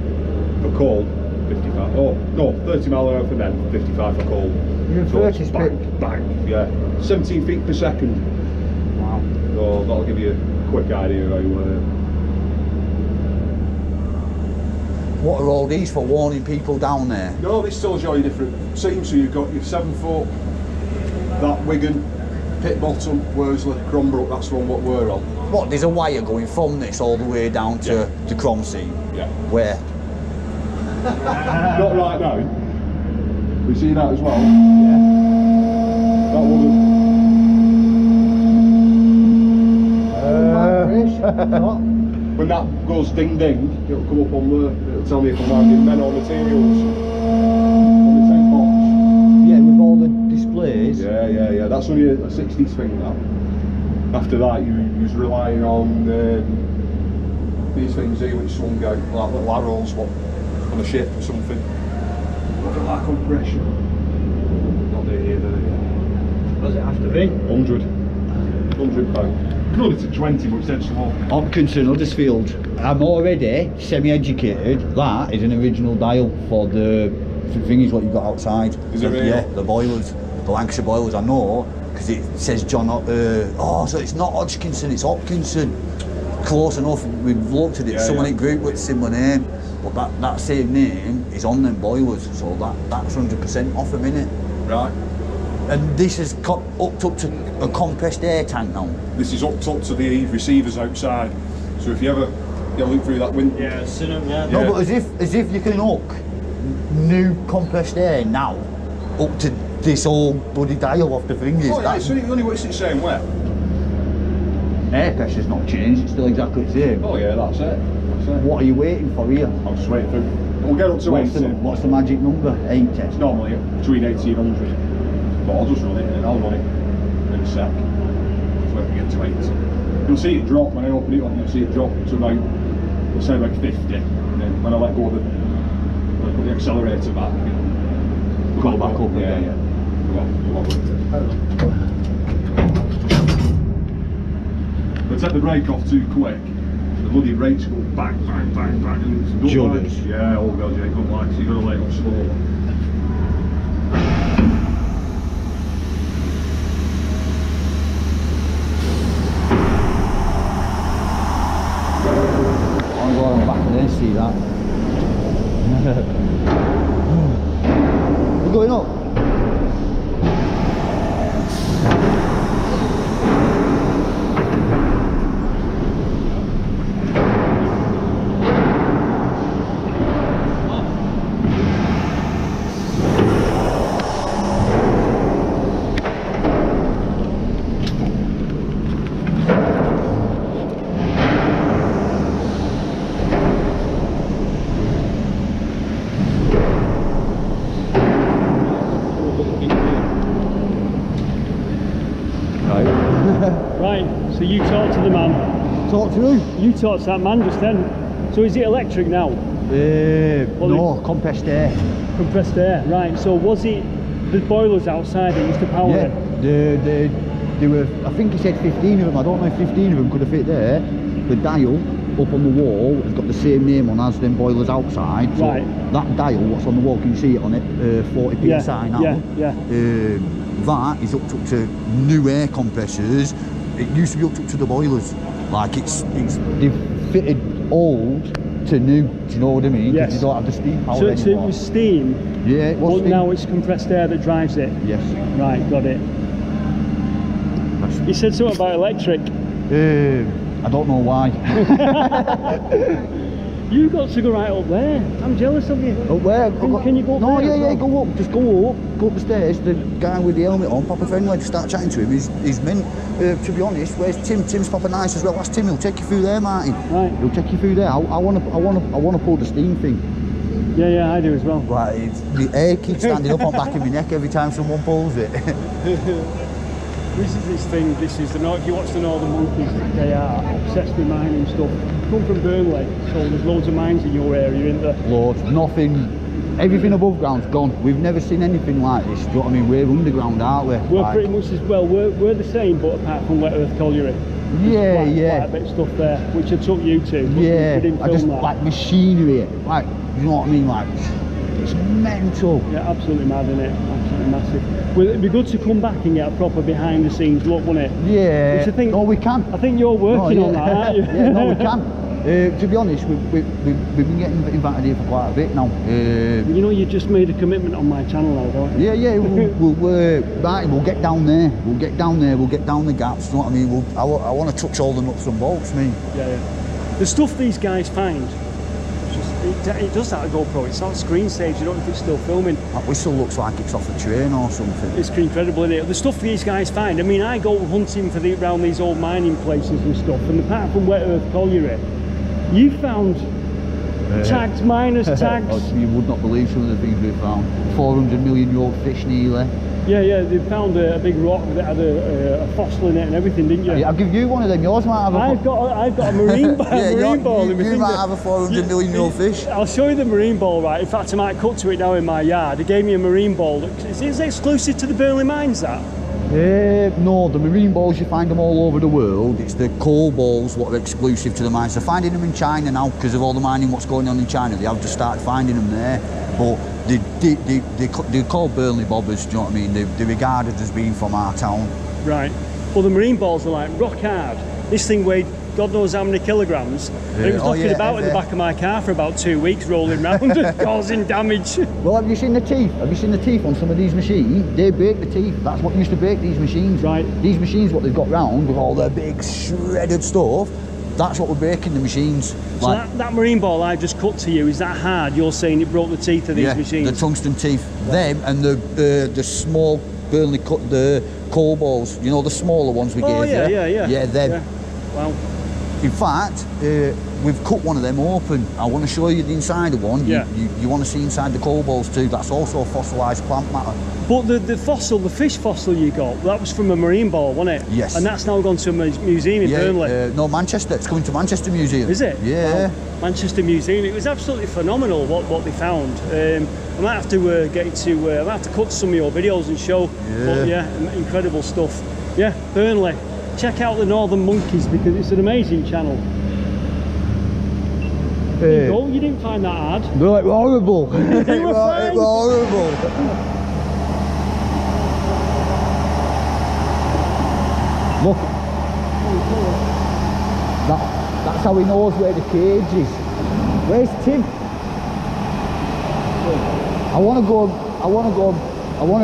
For coal, 55. Oh no, 30 mile an hour for men, 55 for coal. You're So it's 30 bang, bang, yeah. 17 feet per second. Wow. So that'll give you a quick idea of how. What are all these for, warning people down there? No, this tells you all your different seams. So you've got your 7 foot, that Wigan, Pit Bottom, Worsley, Crumbrook. That's the one what we're on. What, there's a wire going from this all the way down to the Crom seam? Yeah. Where? Not right now. We see that as well. Yeah. That wasn't. When that goes ding ding, it'll come up on the. It'll tell me if I'm winding men or materials on the tank box. Yeah, with all the displays. Yeah. That's only a 60s thing now. After that, you was relying on these things here, which swung out like little arrows, what on a ship or something. Look at that compression. Not there here, there. What does it have to be? 100 pound. Good, it's at 20, but it's dead slow. Hopkinson, Huddersfield. I'm already semi-educated. That is an original dial for the thing is what you've got outside. Is it really? Yeah, the boilers, the Lancashire boilers. I know because it says John. Oh, so it's not Hodgkinson, it's Hopkinson. Close enough. We've looked at it. Someone in group with similar name, but that same name is on them boilers. So that's 100% off a minute. Right. And this is hooked up to a compressed air tank now. This is hooked up to the receivers outside. So if you ever look through that window. Yeah, I've seen them, yeah. No, but as if you can hook new compressed air now up to this old bloody dial off the fingers. Oh, yeah, it only works the same way. Air pressure's not changed, it's still exactly the same. Oh yeah, that's it. What are you waiting for here? I'm just waiting through. We'll get up to 80. What's the magic number? 80? It's normally between 80 and 100. But I'll just run it and I'll run it in a sec. So when we get to 80. You'll see it drop when I open it up, you'll see it drop to about, let's say about 50. And then when I let go of when I put the accelerator back, Go back up again. Yeah. Come on. If I take the brake off too quick, the bloody brakes go bang, bang, bang, bang, and it's Judders. Yeah, oh god, yeah, good like, so you've got to let it off slowly. I'll go on the back of there and see that. We're going up. Right, so you talk to the man. Talk to who? You talk to that man just then. So is it electric now? No, compressed air. Compressed air, right. So was it the boilers outside that used to power it? There were, I think he said 15 of them. I don't know if 15 of them could have fit there. The dial up on the wall has got the same name on as them boilers outside. So right. That dial, what's on the wall, can you see it on it? 40 psi now. Yeah. That is hooked up to new air compressors. It used to be hooked up to the boilers. Like they've fitted old to new. Do you know what I mean? Yes. You don't have the steam power So anymore. it was steam. Yeah, it was But steam. now it's compressed air that drives it. Yes. Right, got it. He said something about electric. I don't know why. You got to go right up there. I'm jealous of you. Up where? Can you go up no, there? yeah, go up. Just go up the stairs. The guy with the helmet on, proper friendly, just start chatting to him. He's mint. To be honest, where's Tim? Tim's proper nice as well. Ask Tim, he'll take you through there, Martin. Right. He'll take you through there. I wanna pull the steam thing. Yeah, I do as well. Right, the hair keeps standing up on back of my neck every time someone pulls it. This is this thing, if you watch the Northern Monkeys, they are obsessed with mining stuff. Come from Burnley, so there's loads of mines in your area, isn't there? Loads, nothing, everything above ground's gone. We've never seen anything like this, do you know what I mean? We're underground, aren't we? We're pretty much as well, we're the same, but apart from Wet Earth Colliery. Yeah, quite a bit of stuff there, which I took you to, but yeah, we didn't film I just that. like machinery, like, you know what I mean, like, it's mental. Yeah, absolutely mad, isn't it? Absolutely massive. Well, it'd be good to come back and get a proper behind the scenes look, wouldn't it? Yeah, Which I think, no, we can. I think you're working on that, aren't you? Yeah, no, we can. To be honest, we've been getting invited here for quite a bit now. You know, you just made a commitment on my channel now, don't you? Yeah, we'll get down there. We'll get down there. We'll get down the gaps. You know what I mean? I want to touch all the nuts and bolts. Me. Yeah. The stuff these guys find, it does that a GoPro. It's not screen saves. You don't know if it's still filming. That whistle looks like it's off a train or something. It's incredible, isn't it? The stuff these guys find. I mean, I go hunting around these old mining places and stuff, and apart from Wet Earth Colliery, you found tags, miners tags. You would not believe some of the things we found. 400 million year old fish nearly. Yeah, they found a big rock that had a fossil in it and everything, didn't you? Yeah, I'll give you one of them. Yours might have a... I've got a marine ball. You might have a 400 million year old fish. I'll show you the marine ball, right? In fact, I might cut to it now in my yard. He gave me a marine ball. Is it exclusive to the Burnley mines, that? No, the marine balls, you find them all over the world. It's the coal balls what are exclusive to the mines. They're finding them in China now because of all the mining what's going on in China. They have just started finding them there. But they're called Burnley bobbers, do you know what I mean? They're regarded as being from our town. Right. Well, the marine balls are like rock hard. This thing weighed God knows how many kilograms. And it was knocking about in the back of my car for about 2 weeks, rolling round and causing damage. Well, have you seen the teeth? Have you seen the teeth on some of these machines? They break the teeth. That's what used to break these machines. Right. These machines, what they've got round with all their big shredded stuff, that's what we're breaking the machines. So like, that marine ball I just cut to you, is that hard? You're saying it broke the teeth of these machines? The tungsten teeth. Them and the small Burnley cut, the coal balls, you know, the smaller ones we gave you? Yeah, them. Yeah. Wow. In fact, we've cut one of them open. I want to show you the inside of one. Yeah. You want to see inside the coal balls too. That's also fossilised plant matter. But the fossil, the fish fossil you got, that was from a marine ball, wasn't it? Yes. And that's now gone to a museum in Burnley. No, Manchester. It's coming to Manchester Museum. Is it? Yeah. Wow. Manchester Museum. It was absolutely phenomenal what they found. I might have to I might have to cut some of your videos and show. Yeah. But yeah, incredible stuff. Yeah, Burnley. Check out the Northern Monkeys because it's an amazing channel. There you go. You didn't find that hard. No, it was horrible. They were fine. It was horrible. Look. That's how he knows where the cage is. Where's Tim? I want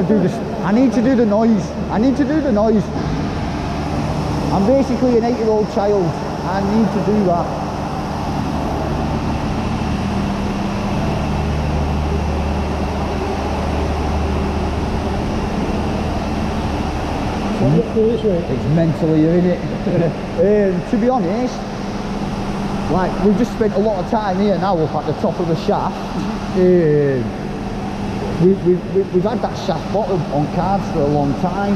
to do this. I need to do the noise. I'm basically an 8-year-old child. I need to do that. It's mentally, isn't it? To be honest, like we've just spent a lot of time here now up at the top of the shaft. We've had that shaft bottom on cards for a long time.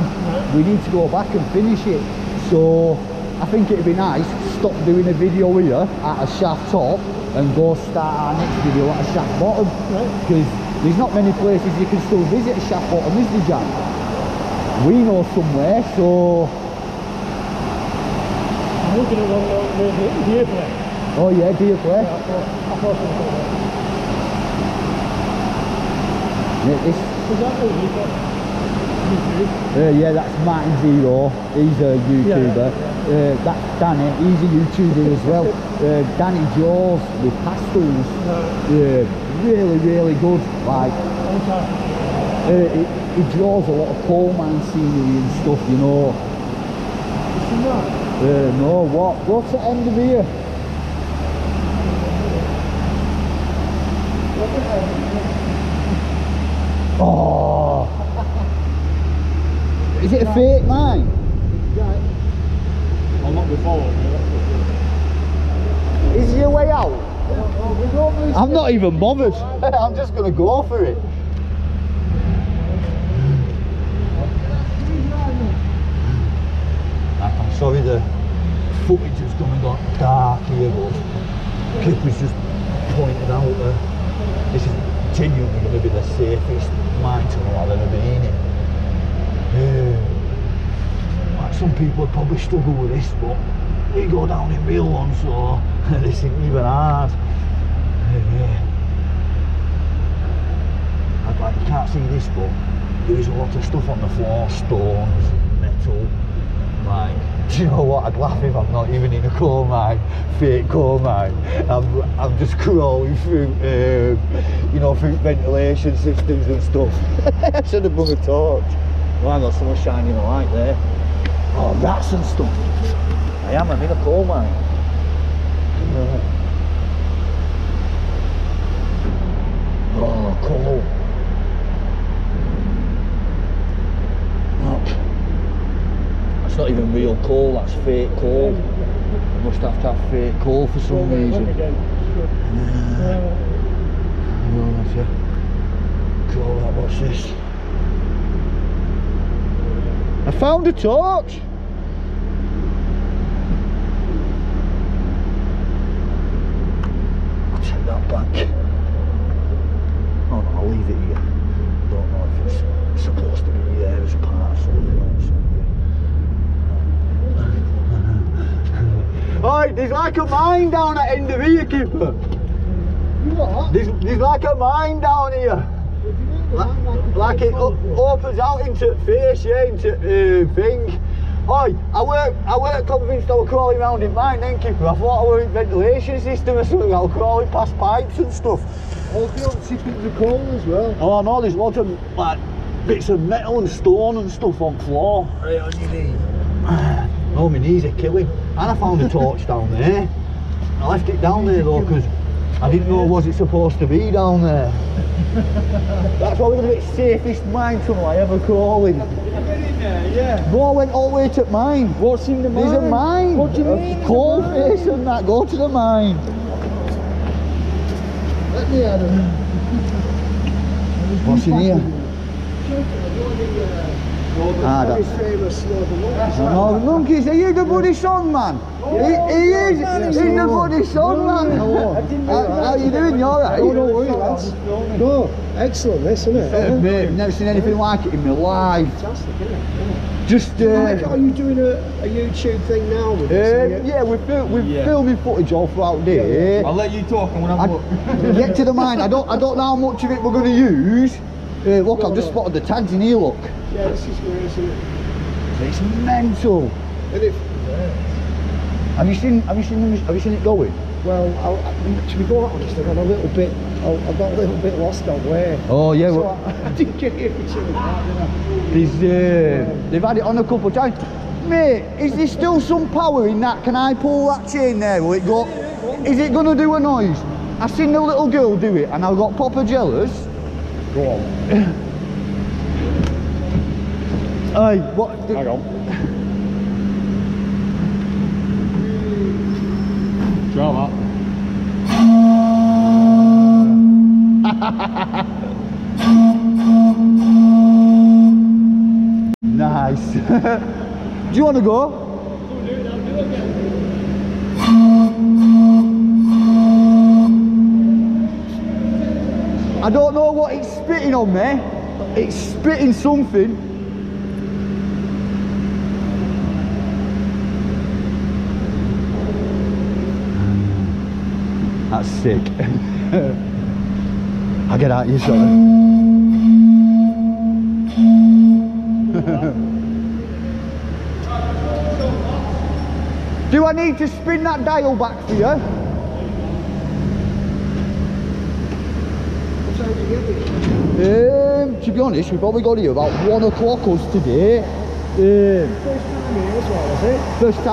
We need to go back and finish it. So I think it'd be nice to stop doing a video here at a shaft top and go start our next video at a shaft bottom. Because there's not many places you can still visit a shaft bottom, is there, Jack? We know somewhere, so... I'm looking at the deer play. Oh yeah, deer play. Yeah, I thought this. Is that who you got? Yeah, that's Martin Zero. He's a YouTuber. That's Danny. He's a YouTuber as well. Danny draws with pastels. Really, really good. Like, he draws a lot of coal mine scenery and stuff, you know. and that? No, what's the end of here? Oh! Is it a fake mine? I'll not be following you. Is your way out? I'm not even bothered. I'm just going to go for it. I'm sorry the footage has gone dark here, but Kipper's just pointed out that this is genuinely going to be the safest mine tunnel I've ever been in. Like some people would probably struggle with this, but we go down in real ones, so this isn't even hard. Like, you can't see this, but there is a lot of stuff on the floor, stones, metal. Like, do you know what? I'd laugh if I'm not even in a coal mine, fake coal mine. I'm just crawling through, you know, through ventilation systems and stuff. I should have brought a torch. Well, I've got someone shining a light there. Oh, rats and stuff. I'm in a coal mine. Oh, coal. Look. That's not even real coal, that's fake coal. You must have to have fake coal for some reason. Cool, what's this? I found a torch! I'll take that back. Oh no, I'll leave it here. Don't know if it's supposed to be there as part of something or something. Oi, there's like a mine down at end of here, Kipper. What? There's like a mine down here. Like it opens out into face, yeah, into thing. Oi, I weren't convinced I was crawling around in mine then, Kipper. I thought I were in ventilation system or something. I was crawling past pipes and stuff. Oh, if you don't see bits of coal as well. Oh no, there's lots of like bits of metal and stone and stuff on floor. Right on your knee. Oh, my knees are killing. And I found a torch down there. I left it down there though because I didn't know was it supposed to be down there. That's why we're going to be the safest mine tunnel I ever crawl in. Get in there, yeah. No, I went all the way to mine. What's in the mine? There's a mine. What do you mean? Coal face and that. Go to the mine. Let me have them. What's in here? Ah, Very that's... famous Northern Monkeys. No, monkeys, are you the bloody song man? He is, he's the bloody song man. How you doing, you alright? Oh, no worries, lads. No, excellent this, isn't it? Mate, I've never seen anything like it in my life. Fantastic, isn't it? Just, Are you doing a YouTube thing now with this? yeah, we're filming footage all throughout the day. I'll let you talk and when I'm Get to the mine, I don't know how much of it we're going to use. Look, I've just spotted the tags in here, look. Yeah, this is great, isn't it? It's mental. And if, Have you seen it going? well, to be quite honest, I got a little bit lost on where. Oh yeah, So well, I didn't get here for too long, they've had it on a couple of times. Mate, is there still some power in that? Can I pull that chain there? Will it go? Is it going to do a noise? I seen the little girl do it and I got proper jealous. Go on. Hey, what? Hang on. Try that. Nice. Do you want to go? I don't know what it's spitting on me. It's spitting something. That's sick. I'll get out of here, sorry. Do I need to spin that dial back for you? What time do you get this? To be honest, we've probably got here about 1 o'clock us today. First time here as well, is it? First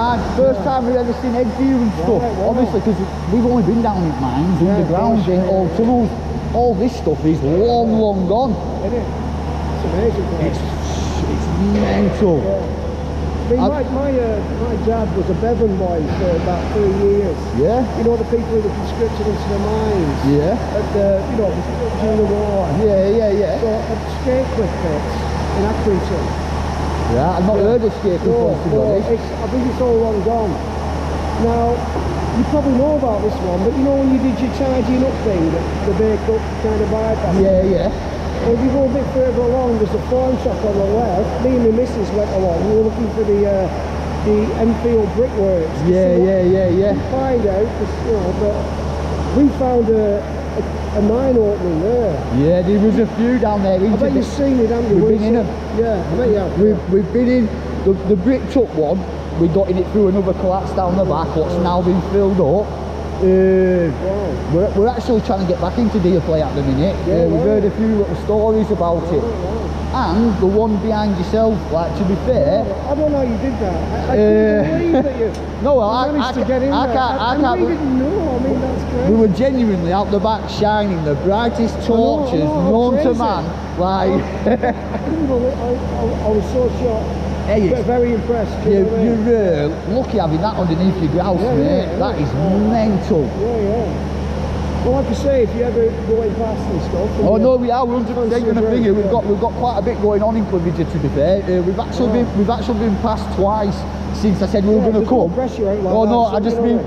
time we've ever seen headgear and stuff. Right, wow. Obviously, because we've only been down in mines, underground, in old tunnels. All this stuff is long gone. Isn't it? It's amazing. It's mental. Yeah. I mean, my dad was a Bevan boy for about 3 years. Yeah. You know, the people who were conscripted into the mines. Yeah. At the, you know, during the war. Yeah. So at Scarecliff pits in Accrington. Yeah, I've not heard of Scarecliff ones, to be honest. I think it's all long gone. Now, you probably know about this one, but you know when you did your tidying up thing, the bake-up kind of bypass? Yeah. Well, if you go a bit further along, there's a pawn shop on the left. Me and my missus went along. We were looking for the Enfield brickworks. Yeah. We find out, you know, but we found a mine opening there. Yeah, there was a few down there. I bet you've seen it, haven't you? We've been in them. Yeah, I bet you have. We've been in the bricked up one. We got in it through another collapse down the back, what's now been filled up. We're actually trying to get back into deer play at the minute. We've heard a few little stories about it. And the one behind yourself, like, to be fair, I don't know how you did that. I couldn't believe that you no, well, managed to get in there. I can't. We didn't know. I mean, that's crazy. We were genuinely out the back shining the brightest torches known to man. Like, I couldn't believe. I was so shocked. hey, But very impressed. You know what I mean? you're lucky having that underneath your grouse, mate. That is mental. Yeah. Well, like I say, if you ever going past and stuff. Oh no, we are. We're 100% going to bring it. We've got quite a bit going on in Clividge, to be fair. We've actually been past twice since I said we were going to come. Oh no, I just mean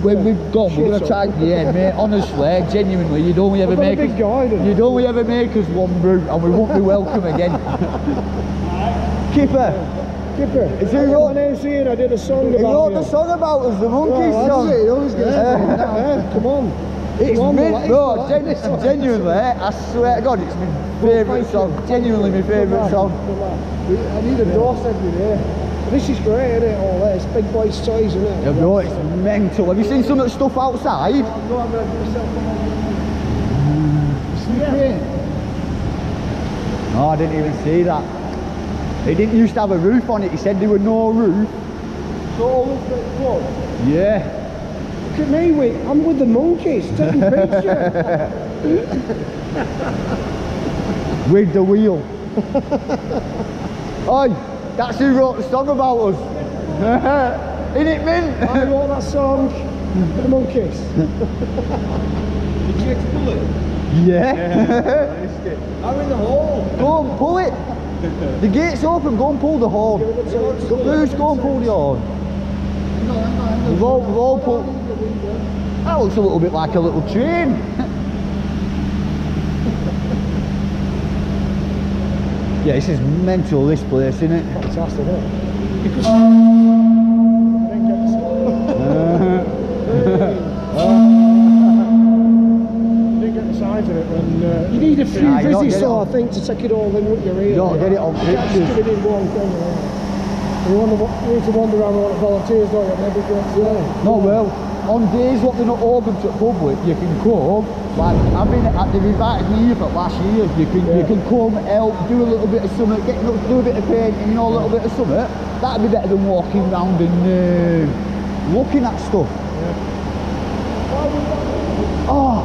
when we've gone, we're going to try. Yeah, mate. Honestly, genuinely, you'd only ever make us one brew, and we won't be welcome again. Kipper. Is he wrote? My name's Ian. I did a song about you. He wrote the song about us, the Monkeys song. He always gets Come on. It's genuinely, I swear to God, it's my favourite song. Genuinely my favourite song. I need a dose every day. This is great, isn't it? All this big boys' toys, isn't it? Yeah, bro, it's mental. Have you seen some of the stuff outside? No, I'm going to do myself No, I didn't even see that. They didn't used to have a roof on it. He said there were no roof. So all over the club? Yeah. Look at me, I'm with the Monkeys, taking pictures. With the wheel. Oi, that's who wrote the song about us. Isn't it mint? I wrote that song for the Monkeys. Did you get to pull it? Yeah. I'm in the hole. Go and pull it. The gate's open, go and pull the horn. Bruce, go and pull the horn. We've all pulled. That looks a little bit like a little train. Yeah, this is mental, this place, isn't it? Fantastic, isn't it? Didn't get the size of it when you need a few visits, so I think, to take it all in with your ear. You don't get it on pictures. Just get it in one thing. You need to wander around with volunteers, don't you? Maybe no, well, on days what they're not open to the public, you can come. Like they've invited me here for last year. You can come, help, do a little bit of something, do a bit of painting, you know, a little bit of something. That'd be better than walking around and looking at stuff. Yeah. Oh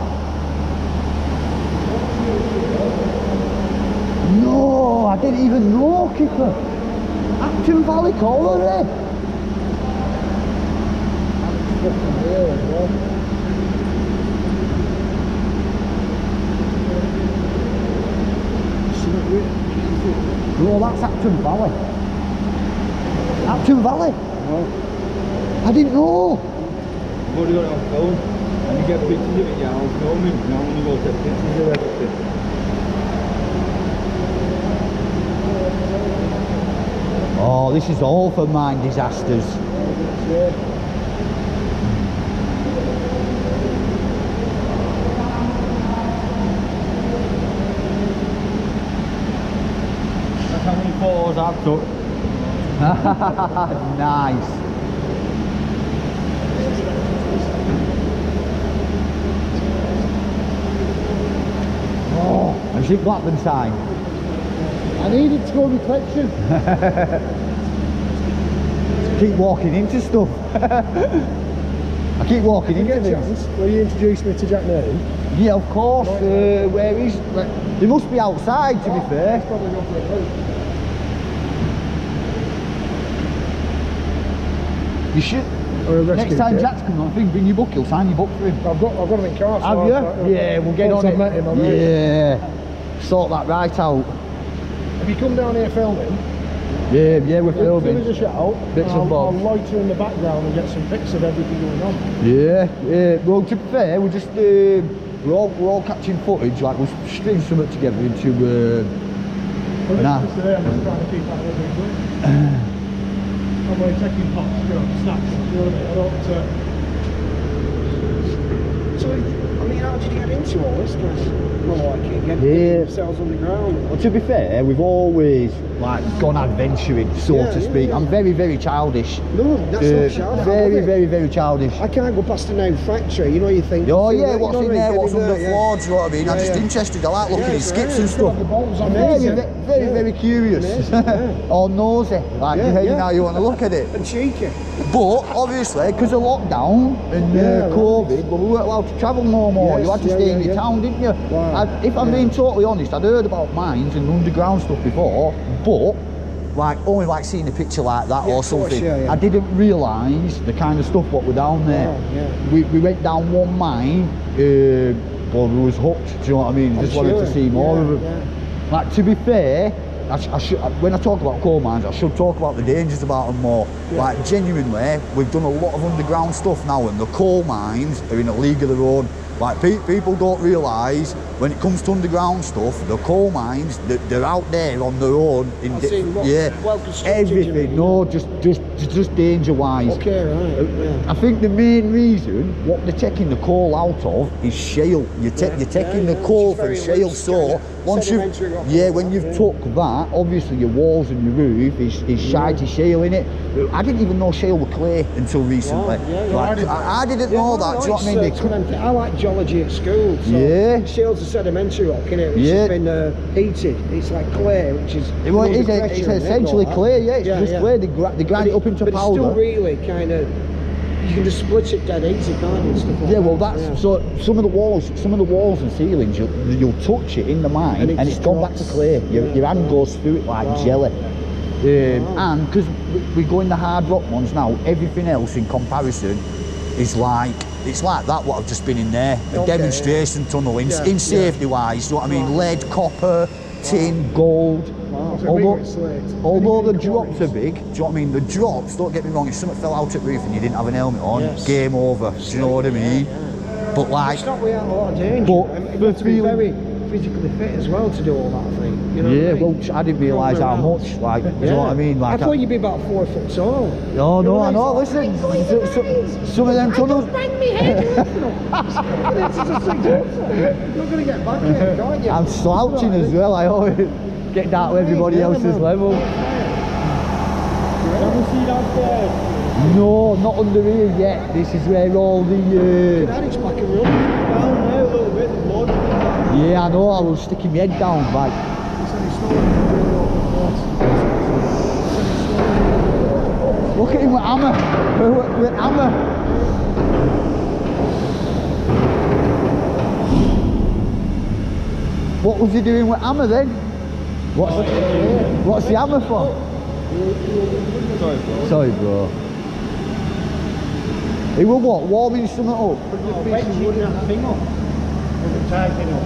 no, I didn't even know, Kipper. Acton Valley Colliery. No, that's Acton Valley. Acton Valley? No. I didn't know. I've already got it on film. And you get pictures of it, yeah, I'll film it. Now I'm going to go take pictures of everything. Oh, this is all for mine disasters. That's how many photos I've took. Nice. Oh, is it Blackburn time? I needed to go reflection. keep walking into stuff. I keep walking into things. Will you introduce me to Jack Name? Yeah, of course. Where is? They must be outside, to be fair. Probably go for a coat. You should. Or a rescue Next time kit. Jack's coming on, I think bring your book. He'll sign your book for him. I've got him in car. So Have you? Yeah, we'll get on I've it. met him, I've met him. Yeah, sort that right out. If you come down here filming, Yeah, we're give filming. us a shout. Bits and I'll bobs. loiter in the background and get some pics of everything going on. Yeah. Well, to be fair, we're just we're all catching footage. Like we're stringing something together into. Today I'm just trying to keep that a little bit good. I'm only taking pots, you know, snacks, you know what I mean? I don't... So, I mean, how did you get into all this? Because, well, like, getting yourselves on the ground. Well, to be fair, we've always like gone adventuring, so to speak. I'm very, very childish. No, that's not childish. Very, very, very childish. I can't go past a new factory, you know, you think... Oh you yeah, know, what's in there, what's under the floor, do you know what I mean? I'm just interested, I like looking at skips and stuff. Very, very curious. Or nosy, like depending how you want to look at it. And cheeky. But obviously, because of lockdown and COVID, well, we weren't allowed to travel no more. You had to stay in your town, didn't you? Wow. If I'm being totally honest, I'd heard about mines and underground stuff before, but like only like seeing a picture like that or something. I didn't realise the kind of stuff what were down there. We went down one mine, well, we was hooked. Do you know what I mean? Just wanted to see more of them. Like, to be fair, when I talk about coal mines, I should talk about the dangers about them more. Like, genuinely, we've done a lot of underground stuff now, and the coal mines are in a league of their own. Like, people don't realise, when it comes to underground stuff, the coal mines, they're out there on their own. Everything. No, just danger-wise. Okay, right. I think the main reason what they're taking the coal out of is shale. You're taking the coal for shale. So once when you've took that, obviously your walls and your roof is shitey shale in it. I didn't even know shale were clay until recently. I didn't know that. Do you know what I mean? I like geology at school. So shale's a sedimentary rock, isn't it? Which has been heated. It's like clay, which is it's essentially clay. Yeah, it's just clay. They grind it up into powder. It's still really kind of. You can just split it dead easy, can't you? And stuff like that. Well, that's so. Some of the walls and ceilings, you'll touch it in the mine, and it's gone back to clay. Your hand goes through it like jelly. And because we go in the hard rock ones now, everything else in comparison is like that. What I've just been in there, a demonstration tunnel in safety wise. You know what I mean? Lead, copper, tin, gold. Although the drops are big, do you know what I mean? The drops, don't get me wrong, if something fell out at roof and you didn't have an helmet on, game over, do you know what I mean? But like... It's not without a lot of danger. But you have to be very physically fit as well to do all that thing. You know what I mean? Well, I didn't realise how much, like, do you know what I mean? Like, I thought you'd be about 4 foot tall. No, I know, listen, some of them tunnels... Bang me head! This is a 6 foot. You're going to get back here, can't you? I'm slouching as well, I always get down to everybody else's level. Can we see downstairs? No, not under here yet. This is where all the... It's like a run. Down there a little bit, there's loads of things. Yeah, I know, I was sticking my head down, like... Look at him with hammer. With hammer. What was he doing with hammer then? What's the hammer for? Sorry, bro. He was what? Warming something up? Wouldn't that thing up? Wouldn't tighten up?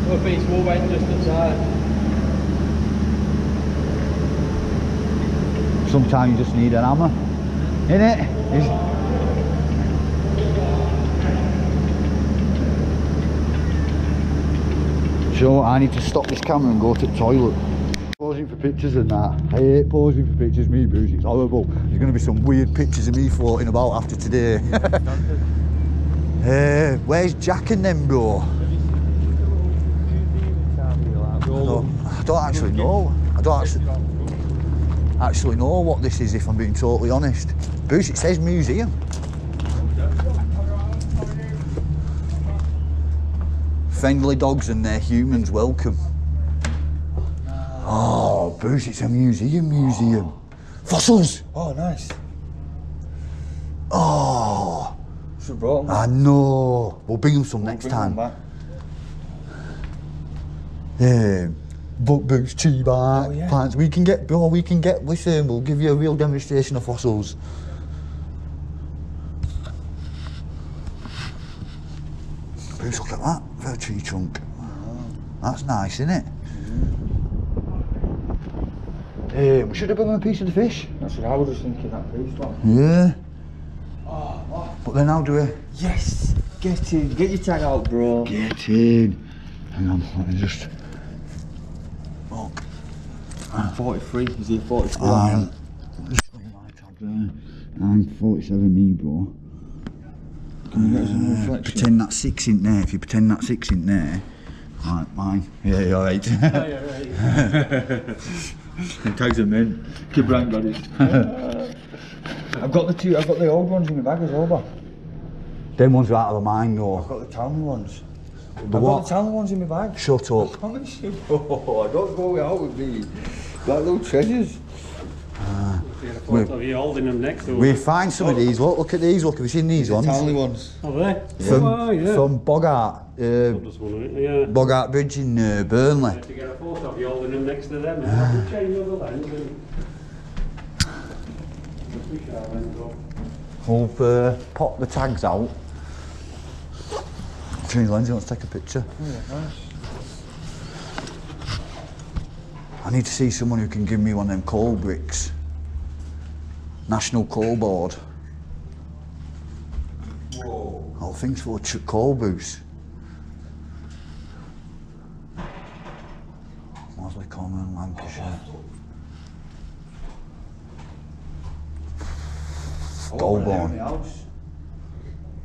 Well, if it's went just inside. Sometimes you just need an hammer, innit? So I need to stop this camera and go to the toilet. Posing for pictures and that. I hate posing for pictures, me booze, it's horrible. There's going to be some weird pictures of me floating about after today. Where's Jack and them, bro? I don't actually know. I don't actually know what this is, if I'm being totally honest. Booze, it says museum. Friendly dogs and their humans welcome. Oh, Bruce, it's a museum. Fossils! Oh, nice. Oh, Should have brought them. I know. We'll bring them some next time. Buck boots, tea bar, plants. We can get, listen, we'll give you a real demonstration of fossils. Bruce, look at that, for a tree trunk. That's nice, isn't it? We should have brought him a piece of the fish. That's what I was thinking, that piece one. Yeah. Oh, what? But then how do we? Yes! Get in. Get your tag out, bro. Get in. Hang on, let me just... Look. I'm 43. Is he 43? I'm 47 me, bro. Can you get us a reflection? Pretend that 6 in there. If you pretend that 6 in there, right, mine. Yeah, you're right. Oh, you're right. Tags them in. Keep rank got it. I've got the old ones in my bag as well, but Them ones are out of the mind, I've though. got the Townley ones. The I've got what? the Townley ones in my bag. Shut up. I promise you. Oh, don't go out with me. Like little treasures. Are you holding them next to We find some of these. Look at these. Look, have you seen these ones? Townley ones. Are they? From Bogart. Just one of it, yeah. Bogart Bridge in Burnley. To get a photo of you holding them next to them, I can change the lens and... We'll pop the tags out. Change lens, let's take a picture. Yeah, nice. I need to see someone who can give me one of them coal bricks. National Coal Board. Whoa. All things for coal booths. Astley, Coleman, Lancashire. Goldborn.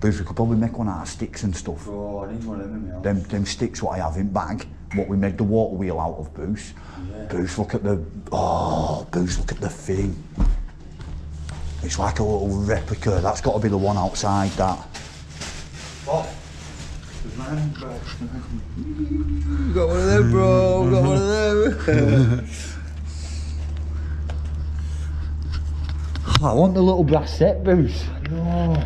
Booths, we could probably make one out of sticks and stuff. Oh, I need one of them in my house. Them sticks what I have in bag, what we made the water wheel out of, Booths. Yeah. Booths, look at the, Booths, look at the thing. It's like a little replica. That's got to be the one outside that. Oh. Got one of them, bro. Got one of them. I want the little brass set, Booths. No.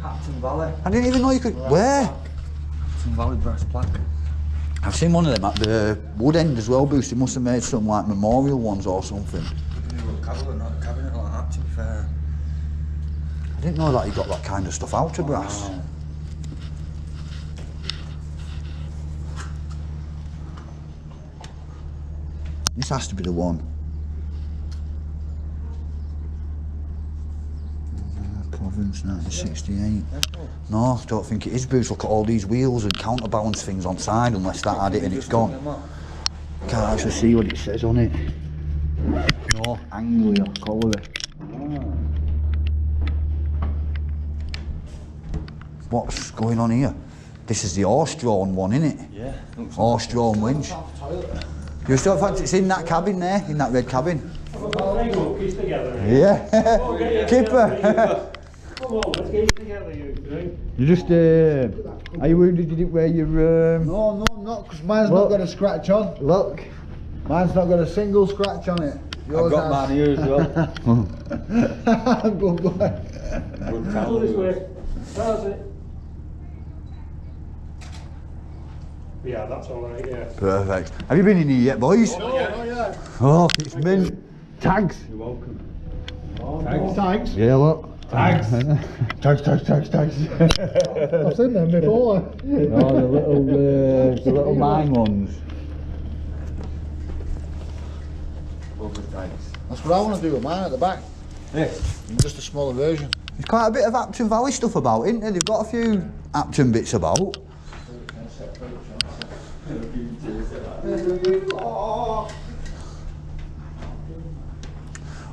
Hampton Valley. I didn't even know you could. Where? Hampton Valley brass plaque. I've seen one of them at the Wood End as well, Booths. They must have made some like memorial ones or something. Cabinet like that, to be fair. I didn't know that you got that kind of stuff out of brass. Wow. This has to be the one. Province 1968. No, I don't think it is, Boots. Look at all these wheels and counterbalance things on side, unless that had it and it's gone. Can't actually see what it says on it. No, Anglia, Colliery. What's going on here? This is the horse-drawn one, isn't it? Yeah. Horse-drawn winch. You still fancy it's in that cabin there, in that red cabin? Yeah. Kipper. Come on, let's get it together, you three. You just, are you wounded? You didn't wear your, No, I'm not, because mine's not got a scratch on. Look. Mine's not got a single scratch on it. I've got mine here as well. Good boy. Good Go this way. That's it. Yeah, that's alright, yeah. Perfect. Have you been in here yet, boys? Oh, yeah. Oh, it's been tags. You're welcome. Tags. Yeah, look. Tags. Tags. I've seen them before. Oh, the little mine ones. That's what I want to do with mine at the back. Yeah. Just a smaller version. There's quite a bit of Apton Valley stuff about, isn't there? They've got a few Apton bits about.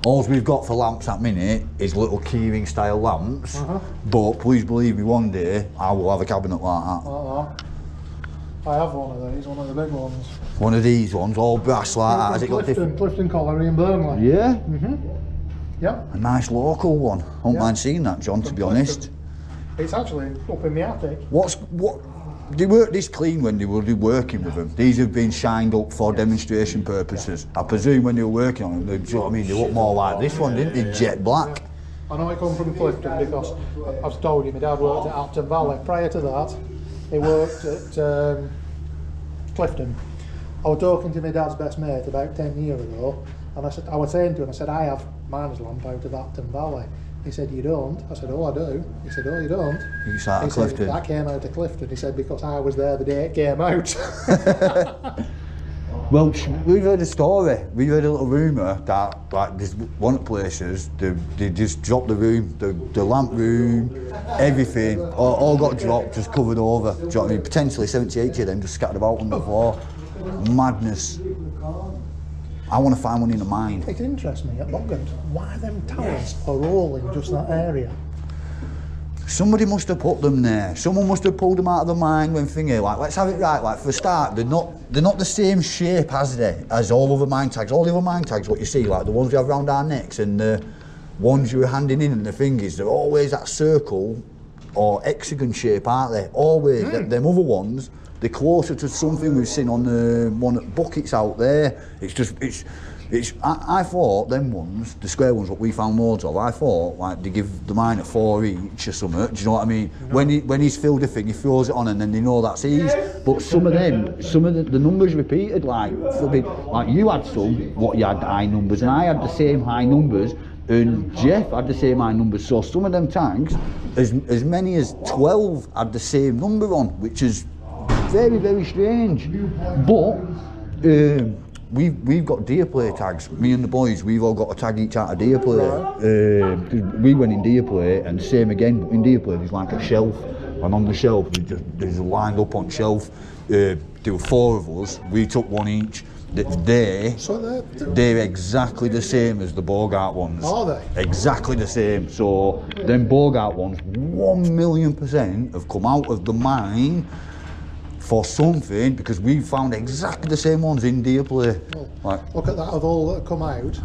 All we've got for lamps at minute is little keyring style lamps, but please believe me, one day I will have a cabinet like that. I have one of these, one of the big ones. One of these ones, all brass like that. Has it got different? Clifton Colliery in Burnley. Yeah? Yep. A nice local one. I won't Yeah. mind seeing that, John, to be honest. It's actually up in the attic. What they weren't this clean when they were working with them. These have been shined up for demonstration purposes. I presume when they were working on them, do you know what I mean? They looked more like this one, didn't they? Jet black. I know it come from Clifton because I've told you my dad worked at Acton Valley. Prior to that, he worked at Clifton. I was talking to my dad's best mate about 10 years ago, and I was saying to him, I said, I have miner's lamp out of Acton Valley. He said, you don't? I said, oh, I do. He said, oh, you don't? You sat at He said, Clifton. that came out of Clifton. He said, because I was there the day it came out. Well, we've heard a story. We've heard a little rumour that, like, there's one of the places, they just dropped the room, the lamp room, everything, all got dropped, just covered over. Do you know what I mean? Potentially 70, 80 of them just scattered about on the floor. Madness. I want to find one in a mine. It interests me at Bogand. Why them towers are all in just that area? Somebody must have put them there. Someone must have pulled them out of the mine when thingy. Like, let's have it right. Like, for a start, they're not the same shape as all other mine tags. All the other mine tags, what you see, like the ones we have around our necks and the ones you were handing in and the thingies, they're always that circle or hexagon shape, aren't they? Always. Them other ones, they're closer to something we've seen on the one at Buckets out there. I thought them ones, the square ones, what we found loads of, I thought like they give the mine a 4 each or something. Do you know what I mean? No. When he's filled a thing, he throws it on and then they know that's his. But some of the numbers repeated. Like you had some, what you had high numbers, and I had the same high numbers, and Jeff had the same high numbers. So some of them tags, as many as 12 had the same number on, which is very, very strange. But we've got deer play tags. Me and the boys, we've all got a tag each out of deer play. We went in deer play, and same again. In deer play, there's like a shelf, and on the shelf there's lined up on shelf. There were 4 of us. We took one each. They're exactly the same as the Bogart ones. Are they? Exactly the same. So them Bogart ones, 1,000,000% have come out of the mine for something, because we found exactly the same ones in deer play. Well, look at that, of all that have come out,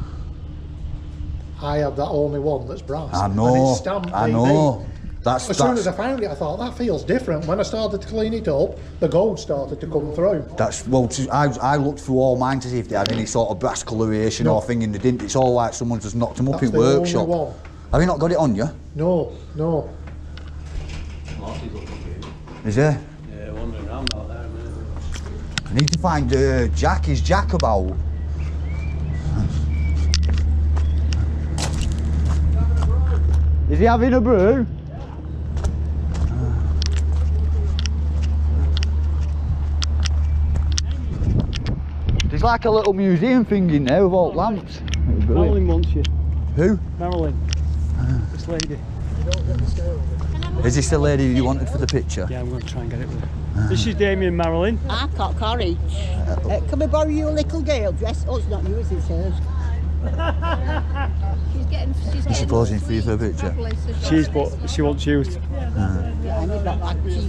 I have that only one that's brass. I know, and it's stamped I DB. know. As soon as I found it, I thought, that feels different. When I started to clean it up, the gold started to come through. I looked through all mine to see if they had any sort of brass coloration or thing, and they didn't. It's all like someone just knocked them up in workshop. Only one. Have you not got it on you? No. Is there? Yeah, wandering around out there, man. I need to find Jack. Is Jack about? Is he having a brew? There's like a little museum thing in there with all lamps. Marilyn wants you. Who? Marilyn. This lady. Is this the lady you wanted for the picture? Yeah, I'm going to try and get it with her. This is Damien Marilyn. I've got courage. Can we borrow you a little girl dress? Oh, it's not yours, it's hers. She's posing for you for a picture. She wants you. Yeah, and you've got like tea.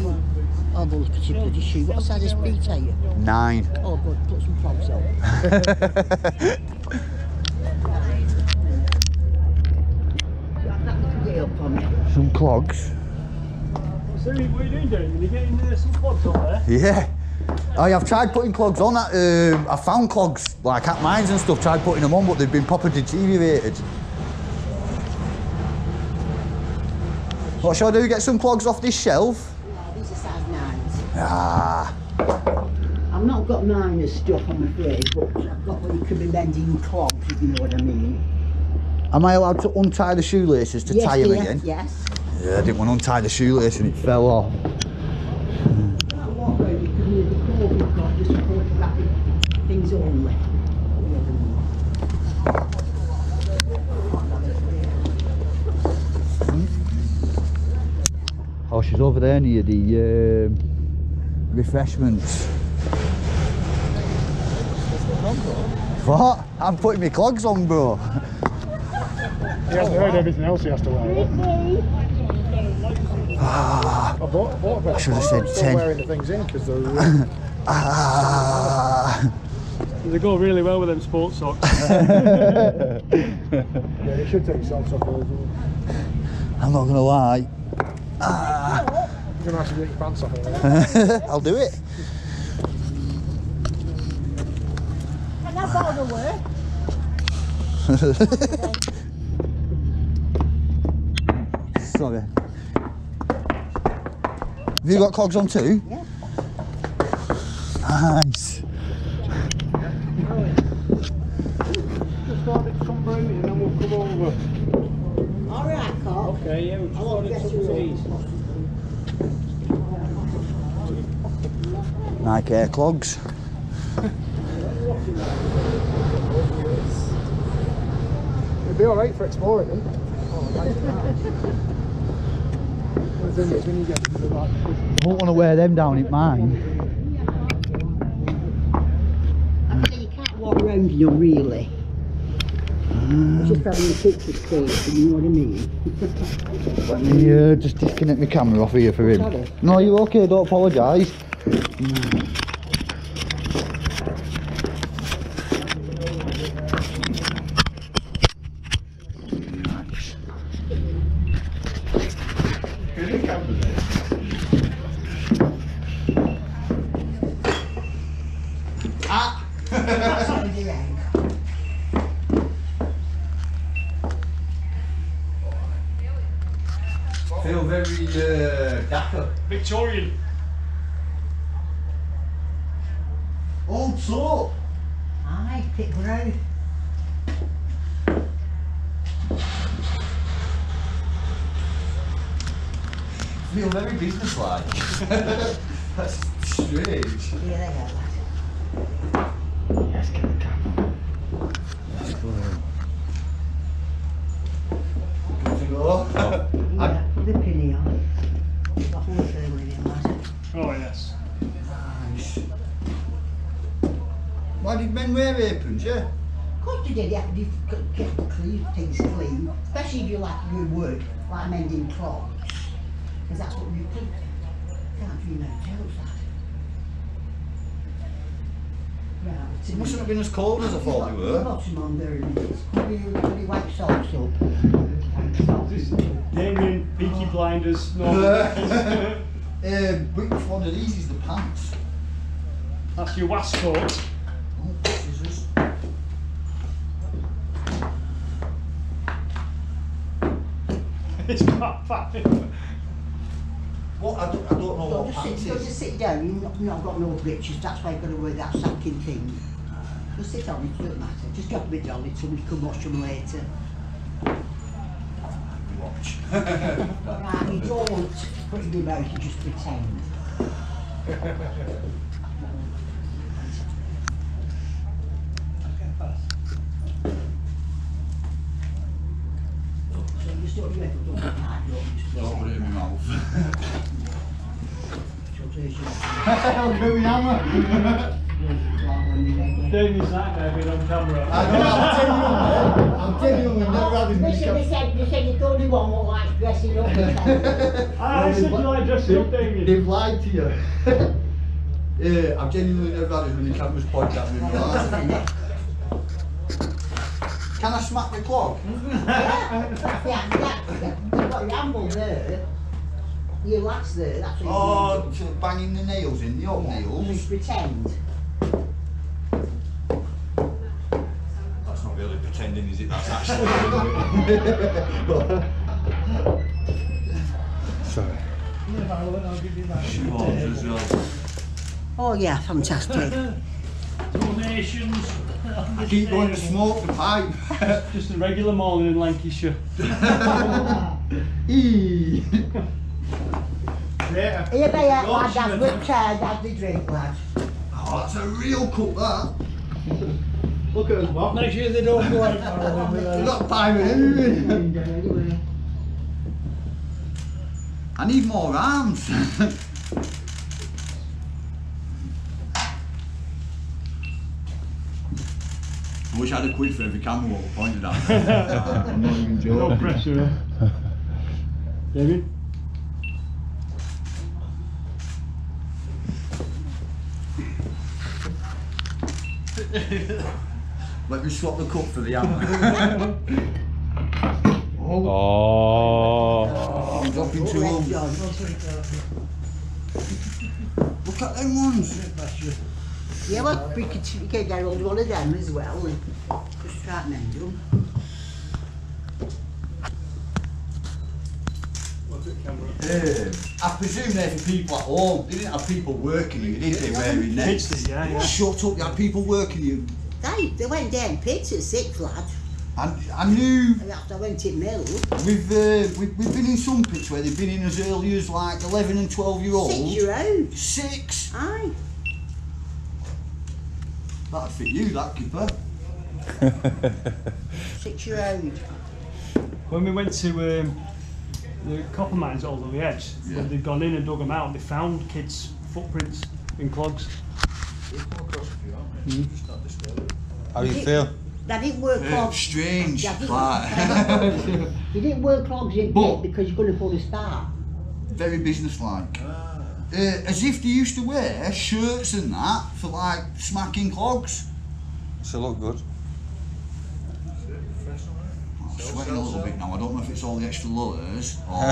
Oh, but look at your bloody shoe. What size is feet are you? 9. Oh, good. Put some clogs on. Some clogs? So, what are you doing, Damien? Are you getting some clogs on there? Yeah. I've tried putting clogs on. I found clogs like at mines and stuff, tried putting them on, but they've been proper deteriorated. What shall I do? Get some clogs off this shelf? These are size 9s. Ah. I've not got minor stuff, I'm afraid, but I've got what you could be bending clogs, if you know what I mean. Am I allowed to untie the shoelaces to tie them again? Yes. Yeah, I didn't want to untie the shoelace and it fell off. Things only. Oh, she's over there near the refreshments. What? I'm putting my clogs on, bro. He hasn't heard everything else he has to wear. I should have said 10. Still wearing the things in because they're... They go really well with them sports socks. Yeah, you should take socks off those. I'm not gonna lie. You're going to have to get your pants off anyway. I'll do it. Can I borrow the work? Sorry. Have you got clogs on too? Yeah. Nice. Just ordered some brandy and then we'll come over. Alright, Carl. Okay, yeah, we'll just I won't order get some you teas. Nike Air clogs. It'd be alright for exploring them. The thing is, when you get to the back, I don't want to wear them down in mine. I say you can't walk around in them really. Just having a picture space, you know what I mean? Let me just disconnect my camera off here for him. Sorry. No, you're okay, don't apologise. Feel very dapper. Victorian. Old soap. Aye, pick road. Feel very businesslike. That's strange. Yeah, they got that. Let's get the camera. Let's go. Good to go. Yeah, put the penny on. The whole thing with him, lad. Oh yes. Nice. Why did men wear aprons, yeah? Of course you did, you have to get the things clean. Especially if you like to do work, like mending clothes. Because that's what we do. Can't do no jokes, lad. Right. It mustn't have been as cold as I thought they were. Bottom on there it is. Put your white socks up. Damien, Peaky Blinders, no. Which one of these is the pants? That's your waistcoat. Oh, scissors. It's quite fine. What? I don't know what pants Don't is. just sit down, you've not got no breeches, that's why you've got to wear that sacking thing. Just sit on it, doesn't matter. Just drop a bit on it so we can wash them later. Watch. Right, you don't put it about, you just pretend. So you just don't do it, don't put it hard, Don't put it in my mouth. I'll go with hammer. Damien's nightmare being on camera. I'm genuinely never had this many cameras. You said you're the only one who likes dressing up. I said you like dressing up, Damien. They've lied to you. Yeah, I've genuinely never had as many cameras pointed at me in my life. Can I smack the clock? Yeah. You've got your handle there. Your latch there, that's what Oh, banging the nails in, the old nails. Just pretend. That's not really pretending, is it? That's actually. Sorry. She was as well. Oh yeah, fantastic. Donations. I keep going to smoke the pipe. Just a regular morning in Lancashire. Eee. Yeah. Here they are, lad, that's what child had the drink, lad. Oh, that's a real cup, that. Look at us, Bob. Make sure they don't go out. We've got time anyway. I need more arms. I wish I had a quid for every camera what we pointed at. I'm not even joking. No pressure. David? Let me swap the cup for the hammer. Oh. I'm dropping too low. Look at them ones. Yeah, well, we could get hold of one of them as well and just try and mend them. I presume they're for people at home. They didn't have people working you, did they, wearing nets? Yeah. Shut up, you had people working you. They went down pits at 6, lad. I knew. And after I went in mill. We've been in some pits where they've been in as early as like 11 and 12-year-olds. 6-year-old. 6? Aye. That'd fit you, that keeper. 6-year-old. When we went to the copper mines all over the edge, when they'd gone in and dug them out, they found kids' footprints in clogs. How do you feel? They didn't work clogs. Strange. They didn't work clogs in pit because you couldn't afford a start. Very businesslike. As if they used to wear shirts and that for like smacking clogs. Still look good. I'm sweating a little bit now. I don't know if it's all the extra layers or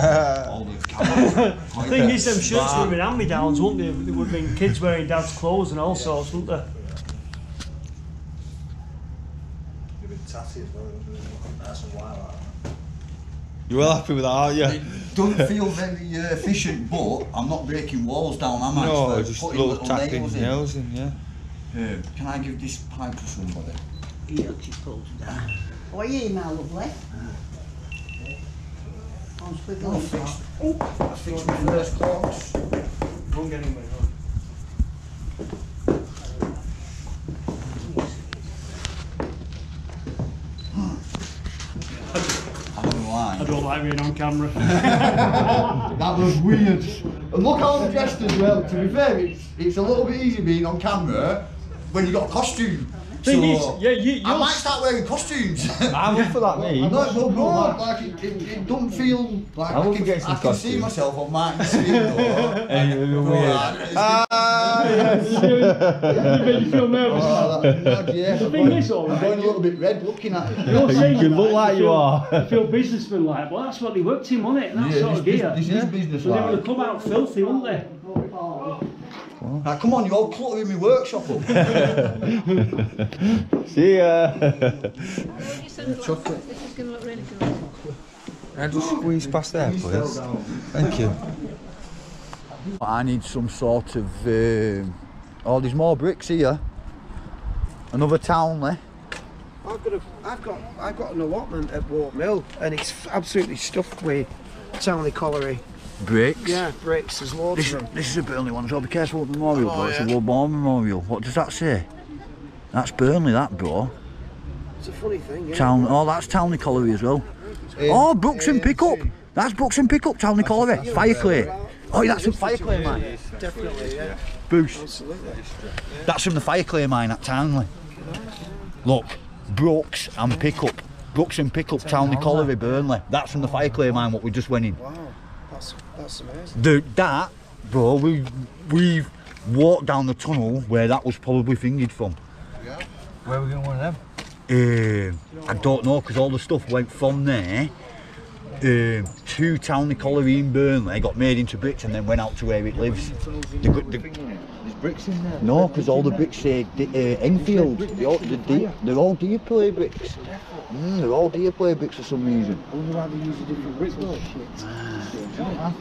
all the cameras. The thing is, them shirts would have been hand-me-downs, wouldn't they? There would have been kids wearing dad's clothes and all sorts, wouldn't there? You're well happy with that, aren't you? It doesn't feel very efficient, but I'm not breaking walls down, am I? No, For just putting little little tacking nails in, yeah. Can I give this pipe to somebody? Yeah, she pulls down. What are you, my lovely? I'm squiggling. I fixed my first clogs. Don't get anywhere. I don't like being on camera. That was weird. And look how I'm dressed as well. To be fair, it's a little bit easy being on camera when you got a costume. Thing is, yeah, I might start wearing costumes. I'm up for that, me. No, like it don't feel like I'm I up against can this costume. see myself on my screen though. You're weird. You made you feel nervous. The thing is, all I'm going a little bit red looking at it. You're saying You look like you are. I feel businessman-like, but that's what they worked in, wasn't it? That sort of gear. This is business So they would have like. come out filthy, wouldn't they? Right, come on, you're all cluttering my workshop up. See ya. Chocolate. This is going to look really good. Can I just squeeze past there, please? Thank you. I need some sort of. Oh, there's more bricks here. Another Townley. I've got an allotment at Wart Mill, and it's absolutely stuffed with Townley Colliery. Bricks? Yeah, bricks, there's loads of them. This is a Burnley one, so be careful with the memorial, bro. It's a yeah. World War Memorial. What does that say? That's Burnley, that, bro. It's a funny thing, yeah. Oh, that's Townley Colliery as well. Oh, Brooks and Pickup. That's Brooks and Pickup, Townley Colliery. Fireclay. Oh, that's a Fireclay mine. Definitely, yeah. Boost. Absolutely. That's from the Fireclay mine at Townley. Look, Brooks and Pickup. Brooks and Pickup, Townley Colliery, Burnley. That's from the Fireclay mine, what we just went in. Wow, that's amazing. That, bro, we've walked down the tunnel where that was probably fingered from. Yeah. Where are we going to one of them? I don't know, because all the stuff went from there to Townley Colliery in Burnley, got made into bricks and then went out to where it lives. There's bricks in there? No, because all the bricks say Enfield. They're all deer play bricks. They're all deer play bricks for some reason.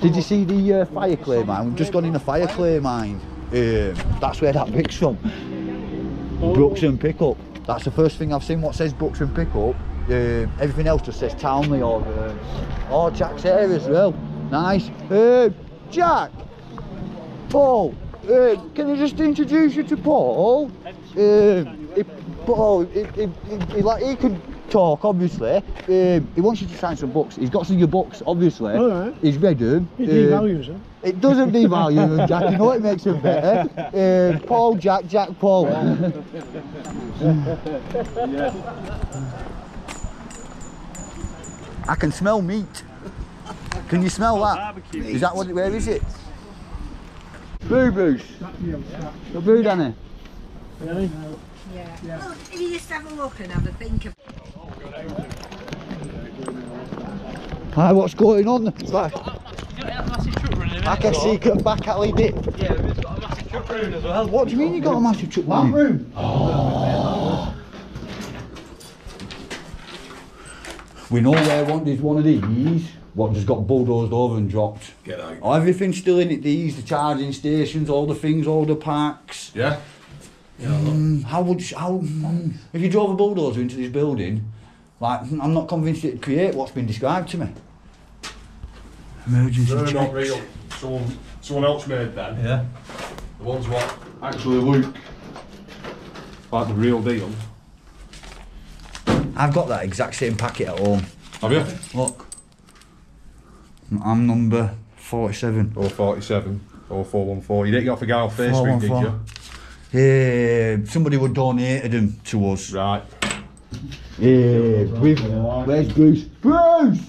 Did you see the Fireclay mine? We've just gone in a Fireclay mine. That's where that brick's from. Brooks and Pickup. That's the first thing I've seen what says Brooks and Pickup. Everything else just says Townley or oh, Jack's here as well. Nice. Jack, Paul, can I just introduce you to Paul? Paul, he can talk, obviously. He wants you to sign some books. He's got some of your books, obviously. All right. He's read them. It devalues them. It doesn't devalue them, Jack. You know what makes them better? Paul, Jack, Paul. I can smell meat. Can you smell that? Is that what? Where is it? Boo boos. The boo, Danny. Really? Yeah. Well, if you just have a look and have a think of. Hi, what's going on? You don't have a massive truck. Like a secret back alley dip. Yeah, we've just got a massive truck room as well. What do you mean you got a massive truck room? We know where there's one of these. What just got bulldozed over and dropped. Get out. Oh, everything's still in it. These, the charging stations, all the things, all the parks. Yeah. If you drove a bulldozer into this building, like, I'm not convinced it'd create what's been described to me. Emergency They're checks. not real. Someone else made them. Yeah. The ones what actually look like the real deal. I've got that exact same packet at home. Have you? Look. I'm number 47. Or 47. Or 414. You didn't get off a guy off Facebook, did you? Yeah, somebody would donated them to us. Right. Yeah, where's Bruce? Bruce!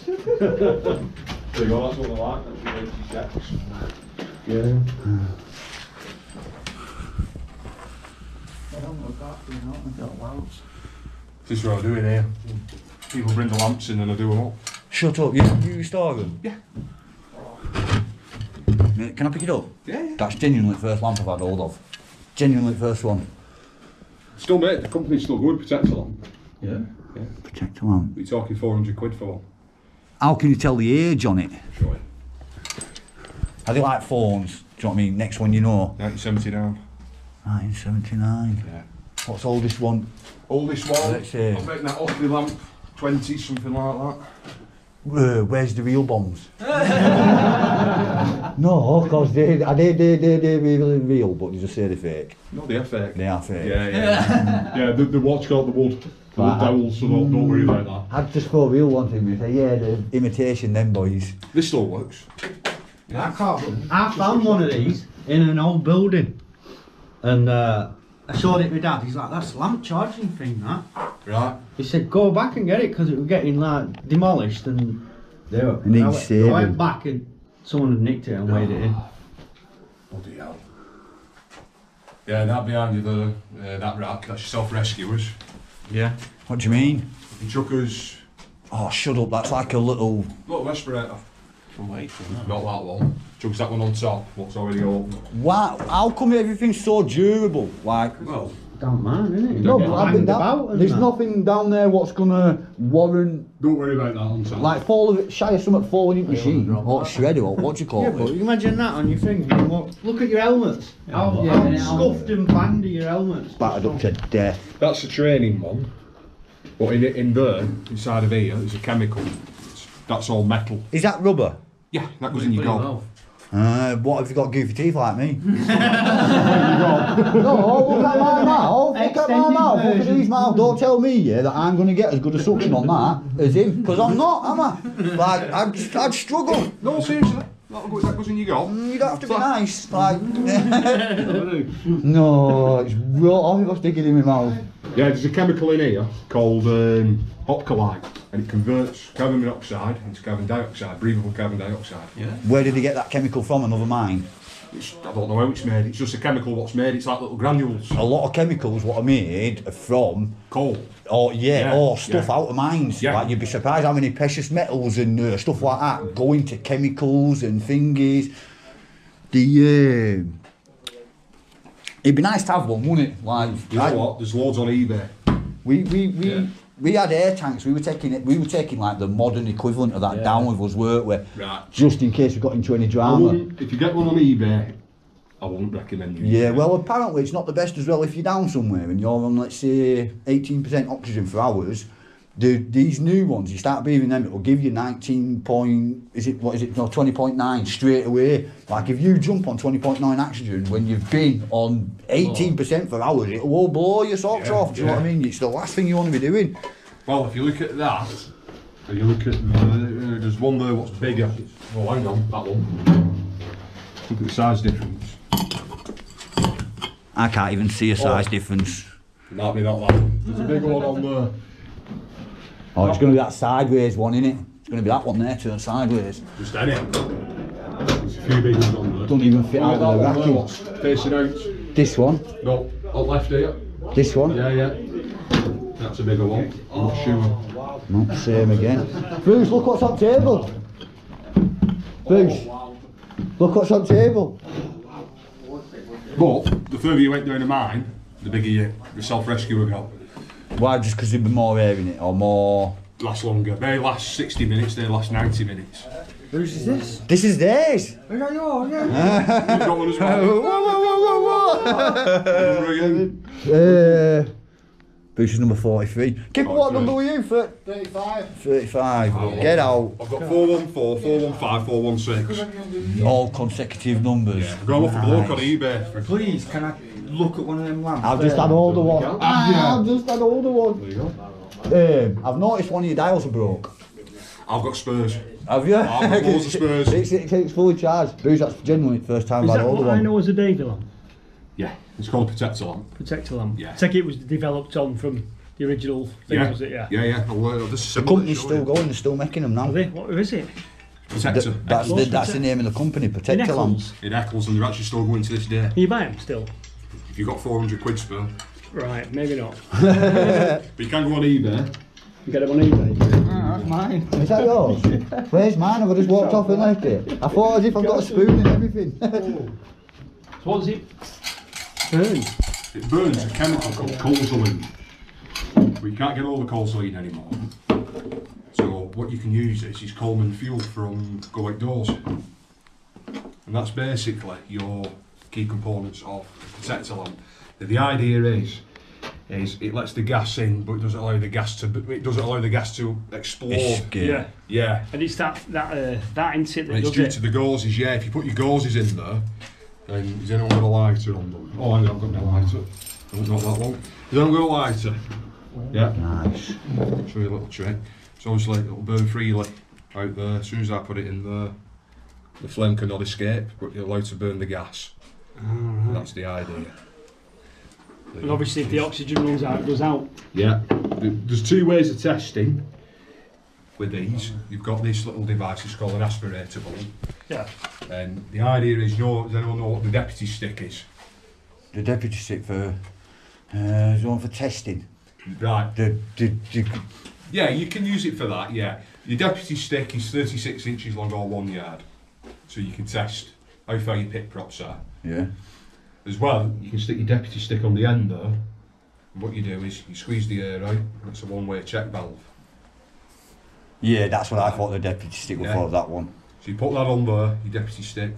There you go, that's what I like. That's your checks. Yeah. This is what I do in here. People bring the lamps in and I do them up. Shut up, you store them? Yeah. Can I pick it up? Yeah. That's genuinely the first lamp I've had hold of. Genuinely the first one. Still mate, the company's still good, Protector lamp. Yeah. Protector lamp. You're talking 400 quid for one. How can you tell the age on it? Sure. Are they like phones? Do you know what I mean? Next one you know. 1979. 1979. Yeah. What's the oldest one? Oldest one? Let's say. I bet that Astley lamp, 20, something like that. Where's the real bombs? No, because they really real, but you just say they're fake. No, they are fake. They are fake. Yeah. Yeah, the watch got the wood. The wood dowels, so don't worry about that. I'd just throw real one to me and say, yeah, the imitation, them boys. This still works. I found one of these in an old building, and I showed it to my dad. He's like, "That's a lamp charging thing, that." Right. He said, "Go back and get it because it was getting like demolished." And they were. I went back and someone had nicked it and weighed it in. Bloody hell. Yeah, that behind you, that rack, that's your self-rescuers. Yeah. What do you mean? Your chuckers. Oh, shut up, that's like a little respirator. Not that one. Chucks that one on top, what's already open. Wow, how come everything's so durable? Like, well, don't mind, innit? No, but I've been there's nothing down there what's gonna warrant. Don't worry about that on top. Like shy of something falling into machine or shredder or what do you call Yeah, it? but you imagine that on your thing. Look at your helmets. How scuffed and banged are your helmets? Battered up to death. That's the training one. But in there, inside of here, there's a chemical. That's all metal. Is that rubber? Yeah, that goes in your gob. What have you got goofy teeth like me? No, look at my mouth. Look at my mouth. Look at his mouth. Don't tell me, yeah, that I'm going to get as good a suction on that as him. Because I'm not, am I? Like, I'd struggle. No, seriously. That goes in your gob. You don't have to be nice. Like, no, it's raw. I've got sticking in my mouth. Yeah, there's a chemical in here called Opcolite, and it converts carbon monoxide into carbon dioxide, breathable carbon dioxide. Yeah. Where did he get that chemical from? Another mine? I don't know how it's made. It's just a chemical what's made. It's like little granules. A lot of chemicals what are made are from coal. Or stuff out of mines. Yeah. Like you'd be surprised how many precious metals and stuff like that go into chemicals and thingies. It'd be nice to have one, wouldn't it? Like, you know what? There's loads on eBay. We had air tanks. We were taking like the modern equivalent of that down with us, weren't we? Right. Just in case we got into any drama. If you get one on eBay, I wouldn't recommend you. Yeah, well, apparently it's not the best as well. If you're down somewhere and you're on, let's say, 18% oxygen for hours, these new ones, you start breathing them, it will give you 20.9 straight away. Like if you jump on 20.9 oxygen when you've been on 18% for hours, it will blow your socks off. Do you know what I mean? It's the last thing you want to be doing. Well, if you look at that, and you look at there's one there what's bigger. Oh, hang on, that one. Look at the size difference. I can't even see a size difference. Might be not that. There's a big one on there. Oh, it's going to be that sideways one, innit? It's going to be that one there, turned sideways. Just any. There's a few big ones on there. Don't even fit out of the racking. What's facing out? This one? No, on left here. This one? Yeah. That's a bigger one. I'm not sure. Not the same again. Bruce, look what's on the table. Bruce. Look what's on table. But the further you went down the mine, the bigger your self-rescue got. Why? Just because there'd be more air in it, or more? Last longer. They last 60 minutes, they last 90 minutes. Whose is this? This is theirs. Is that yours? Yeah. You've got one as well. Number again? Booster's number 43. Keep what number were you for? 35. 35. Get out. I've got 414, 415, 416. All consecutive numbers. Yeah. Go off a bloke on eBay. Please, can I look at one of them lamps? I've just had older one. Yeah. I've just had older one. There you go. I've noticed one of your dials are broke. I've got Spurs. Have you? I've got loads of Spurs. It's fully charged. Bruce, that's genuinely the first time Is I've had that an older what I one. know as a Davy lamp? Yeah, it's called a protector lamp. Protector lamp? Yeah. Take it was developed on from the original thing, Yeah. was it? Yeah. Yeah. The company's still going, they're still making them now. Are they? What is it? Protector. That's the name of the company, Protector Lamps. In Eccles, and they're actually still going to this day. Can you buy them still? If you've got 400 quid spare. Right, maybe not. But you can go on eBay. You get them on eBay? That's mine. Is that yours? Where's mine? Have I just walked off and left it? I thought as if I've got a spoon and everything. So what does it burn? It burns a chemical called colzoline. But you can't get all the colzoline anymore. So what you can use is Coleman Fuel from Go Outdoors. And that's basically your key components of the protector lamp. The idea is it lets the gas in, but it doesn't allow the gas to explode. Yeah. And it's that insect that And it's does due it. to the gauzes, yeah. If you put your gauzes in there, then is anyone got a lighter on them? Oh, hang on, I've got no lighter. Not that one. Is anyone got a lighter? Yeah. Nice. Show you a little trick. So obviously it'll burn freely out there. As soon as I put it in there, the flame cannot escape, but you're allowed to burn the gas. Right. That's the idea. And obviously if the oxygen runs out, it goes out. Yeah. There's two ways of testing with these. You've got this little device, it's called an aspirator balloon. Yeah. And the idea is, does anyone know what the deputy stick is? The deputy stick for, is one for testing. Right. The Yeah, you can use it for that, yeah. Your deputy stick is 36 inches long or 1 yard. So you can test how far your pit props are. Yeah. As well, you can stick your deputy stick on the end there. And what you do is you squeeze the air out, and it's a one-way check valve. Yeah, that's what I thought the deputy stick was for, that one. So you put that on there, your deputy stick,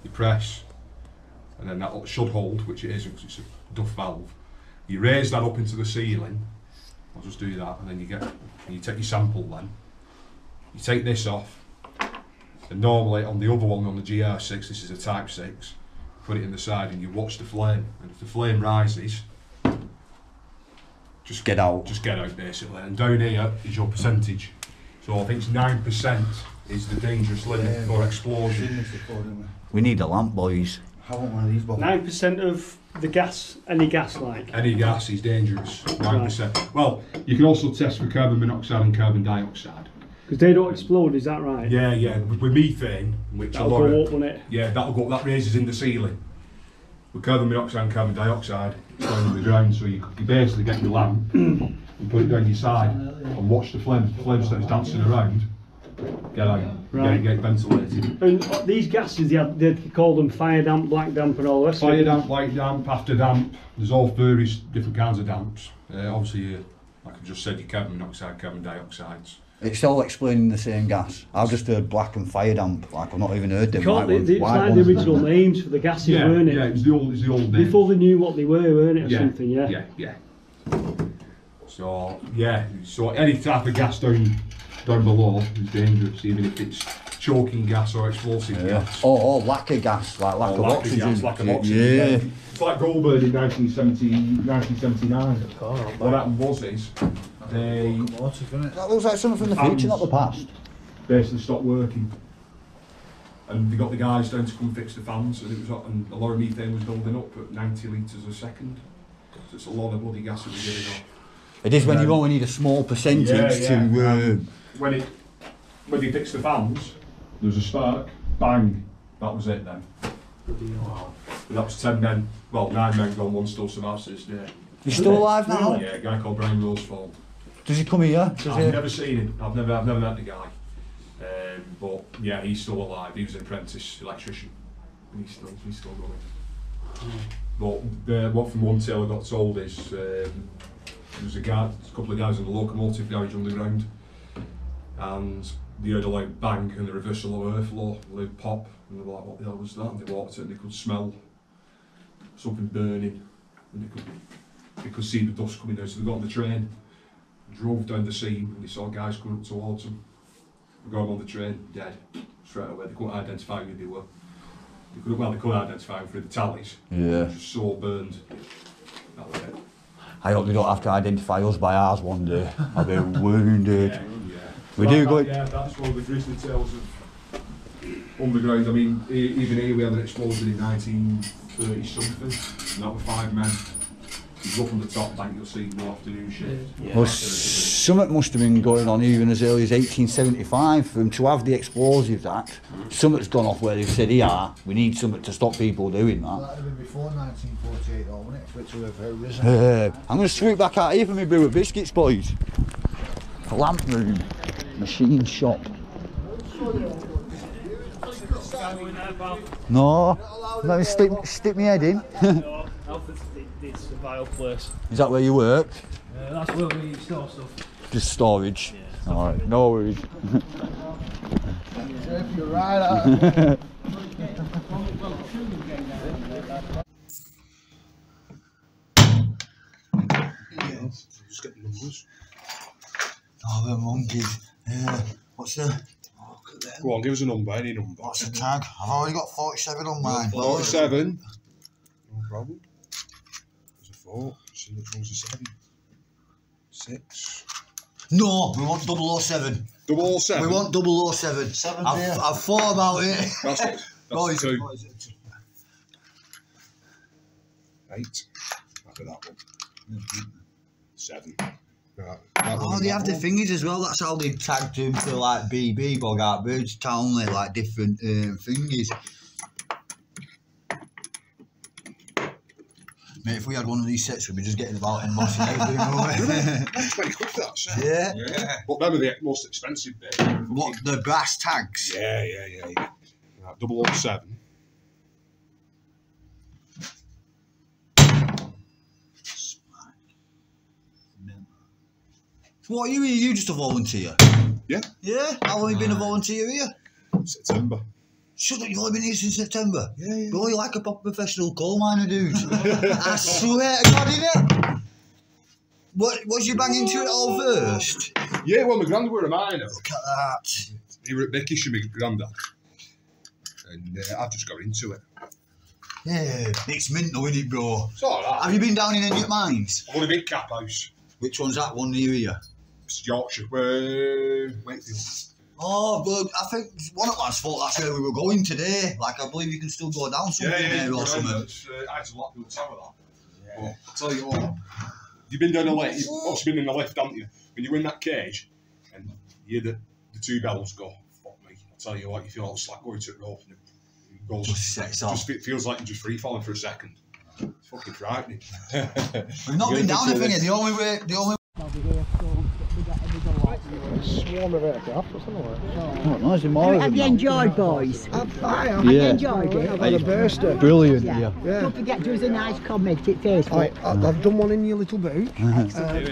you press, and then that should hold, which it is because it's a duff valve. You raise that up into the ceiling. I'll just do that, and then you take your sample then. You take this off, and normally on the other one, on the GR6, this is a Type 6, put it in the side and you watch the flame, and if the flame rises, just get out basically, and down here is your percentage. So I think it's 9% is the dangerous limit for explosion. We need a lamp, boys. I want one of these. 9% of the gas, any gas like? Any gas is dangerous, 9%. Well, you can also test for carbon monoxide and carbon dioxide. Because they don't explode, is that right? Yeah. With methane, which that'll go up, won't it? Yeah, that'll go up, that raises in the ceiling. With carbon monoxide and carbon dioxide, it's down on the ground, so you basically get your lamp and put it down your side and watch the flame. If the flame starts dancing around, get out, Right. get it ventilated. And these gases, they call them fire damp, black damp and all the rest of it? Fire damp, white damp, after damp, there's all various different kinds of damps. Obviously, like I've just said, your carbon monoxide, carbon dioxides. It's all explaining the same gas. I've just heard black and fire damp, like I've not even heard them. It's like the original names for the gases, weren't it? Yeah, it was the old names. Before they knew what they were, weren't it, or something, yeah? Yeah. So any type of gas down below is dangerous, even if it's choking gas or explosive gas. Or lack of gas, like lack of oxygen. Lack of oxygen. Yeah. It's like Goldberg in 1979. What happened was that looks like something from the future, not the past. Basically stopped working. And they got the guys down to come fix the fans, and a lot of methane was building up at 90 litres a second. So it's a lot of bloody gas that we're getting off. It is when you only need a small percentage to. When they fixed the fans, there was a spark, bang, that was it then. Wow. That was 10 men, well 9 men gone, one still survives to this day. He's still alive now? Yeah, a guy called Brian Rosefall. Does he come here? I've never seen him, I've never met the guy. But yeah, he's still alive. He was an apprentice electrician, and he's still going. But what from one tale I got told is there was a couple of guys in the locomotive garage underground, and they heard a loud bang and the reversal of airflow, a loud pop, and they were like, what the hell was that? And they walked in and they could smell something burning, and they could see the dust coming down. So they got on the train, drove down the scene, and they saw guys coming up towards them. They got them on the train, dead, straight away. They couldn't identify who they were. They could identify them through the tallies. Yeah. Just so burned. That was it. I hope they don't have to identify us by ours one day. I'll be wounded. Yeah. We do go. Yeah, that's one of the grisly tales of underground. I mean, even here we had an explosion in 1930 something, and that were 5 men. You go up on the top bank, you'll see no afternoon shift. Yeah. Well, something must have been going on even as early as 1875 for them to have the Explosives Act. Something's gone off where they've said, yeah, we need something to stop people doing that. That would have been before 1948 though, wouldn't it? For it to have risen. I'm going to swoop back out here for my brew of biscuits, boys. Lamp room, machine shop. No, let me stick my head in. It's a vile place. Is that where you worked? That's where we store stuff. Just storage? Yeah, alright, no worries. You're right. Just get the numbers. Oh, the monkeys. What's the... Go on, give us a number, any number. What's the tag? I've already got 47 on mine. 47. No problem. There's a 4. See which one's a 7. 6. No, we want 007. 007? We want 007. I've thought about it. That's it. That's 2. 8. That'll be that one. 7. Right. Oh, they have the thingies as well. That's how they tagged them for like BB, Bogart Bridge, Townley, like different thingies. Mate, if we had one of these sets, we'd be just getting about embossing everything. That's very good, that set. Yeah. But them are the most expensive bit. What, the brass tags? Yeah. Right, 007. What are you here? You just a volunteer? Yeah. Yeah? How long have you been a volunteer here? September. Shut up, you've only been here since September? Yeah. Bro, you're like a proper professional coal miner, dude. I swear to God, innit? What, was you banging into it all first? Yeah, well, my granddad were a miner. Look at that. He were at Beckish with my granddad. And I've just got into it. Yeah, it's mint though, innit, bro? It's alright. Have you been down in any mines? I've only been Cap House. Which one's that one near here? It's Yorkshire. Wakefield. Oh, well, I think one of us thought that's where we were going today. Like, I believe you can still go down something there or something. It's Untitled Chapter, that. Yeah. But I'll tell you what, you've been down the lift, you've obviously been in the lift, haven't you? When you're in that cage, and you hear the 2 bells go, fuck me, I'll tell you what, you feel like slack going to the rope, and it goes, it feels like you're just free falling for a second. It's fucking frightening. We've not been down the thing, the only way... Swarm of aircraft or something like that. Nice and more. Have you enjoyed, boys? Have you enjoyed it? I've had a burster. Brilliant, Don't forget to do us a nice comment at Facebook. I've done one in your little boot.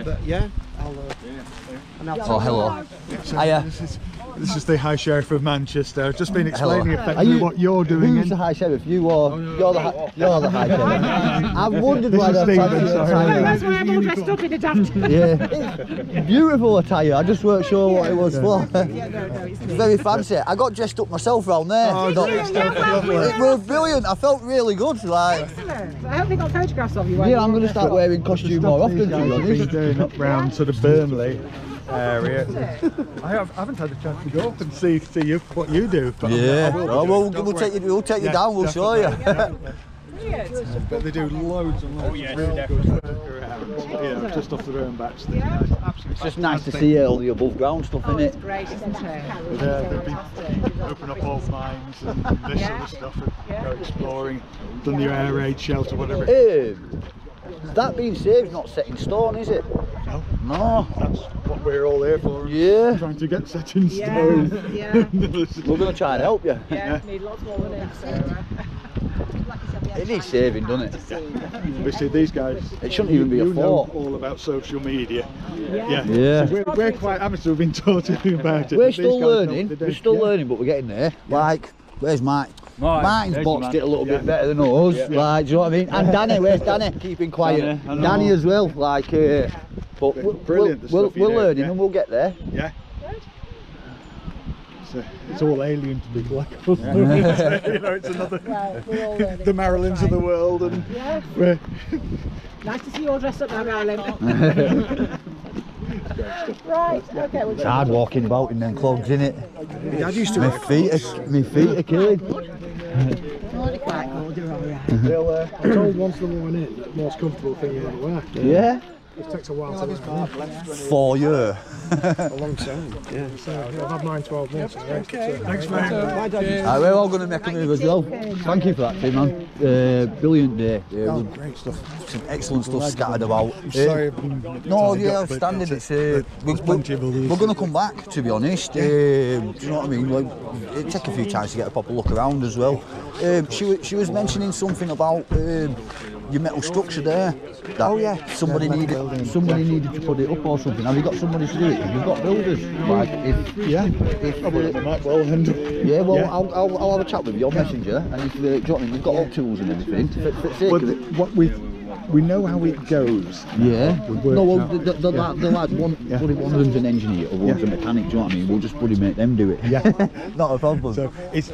But yeah, Oh, hello. Hiya. This is the High Sheriff of Manchester. I've just been explaining effectively what you're doing. Who's the High Sheriff? You or you're the High Sheriff? I've wondered why they're That's why I'm all dressed up in a daft. Yeah, beautiful attire. I just weren't sure what it was for. It's very fancy. I got dressed up myself round there. Oh, it was brilliant. I felt really good. Like. Excellent. I hope they got photographs of you. Yeah, I'm going to start wearing costume more often. To be honest. Doing up round sort of Burnley area. I haven't had a chance to go up and see what you do. But yeah, we'll take you down. We'll show you. But they do loads and loads of real good work around. Just off their own backs. It's just nice to see all the above ground stuff, isn't it? It's great, isn't it? They've been open up all mines and this sort of stuff and go exploring, done your air raid shelter, whatever. That being said, it's not set in stone, is it? No. No. That's what we're all here for. Yeah. Trying to get set in stone. Yeah. We're going to try and help you. Yeah, need lots more money. It needs saving, doesn't it? Obviously, these guys. It shouldn't even be a You know thought. all about social media. Yeah. Yeah. So we're quite amateur. We've been taught about it. We're These still guys know what learning. they do. We're still Yeah. learning, but we're getting there. Like, where's Mike? Martin's there's boxed your it a little Yeah. bit better than us. Yeah. Like, do you know what I mean? And Danny, where's Danny? Keeping quiet. Danny, I know. Danny as well. Like, but Brilliant, the stuff you we're do, learning yeah. and we'll get there. Yeah. It's all alien to people like us. Yeah. You know, it's another. Well, we're all learning. The Marilyns of the world, and Yeah. we're Nice to see you all dressed up now, Marilyn. Right, okay. It's hard walking about in them clogs, isn't it? Dad used to My work feet are killing. Quite cool, you're all right. I'm told once they're worn in, the most comfortable thing you ever wear. Yeah. It takes a while to learn. 4 years. A long time. Yeah. So I've had mine 12 months. Okay. Thanks, mate. We're all going to make a move as well. Thank you for that, Tim, man. Brilliant day. Great stuff. Some excellent stuff scattered about. Sorry, I've been No, tied yeah, up, but outstanding. it's- It's there's plenty of others. we're going to come back, to be honest. Do you know what I mean? Like, it'd take a few times to get a proper look around as well. She was mentioning something about your metal structure there. That somebody needed to put it up or something. Have you got somebody to do it? You've got builders. Like if they might well handle. Yeah, well, I'll have a chat with you on Messenger, and if do you know what I mean? We've got all tools and everything. For the sake of it. What we know how it goes. Yeah. We've No, well, worked out. they're like one of them's an engineer, or one's a mechanic. Do you know what I mean? We'll just bloody make them do it. Yeah. Not a problem. So it's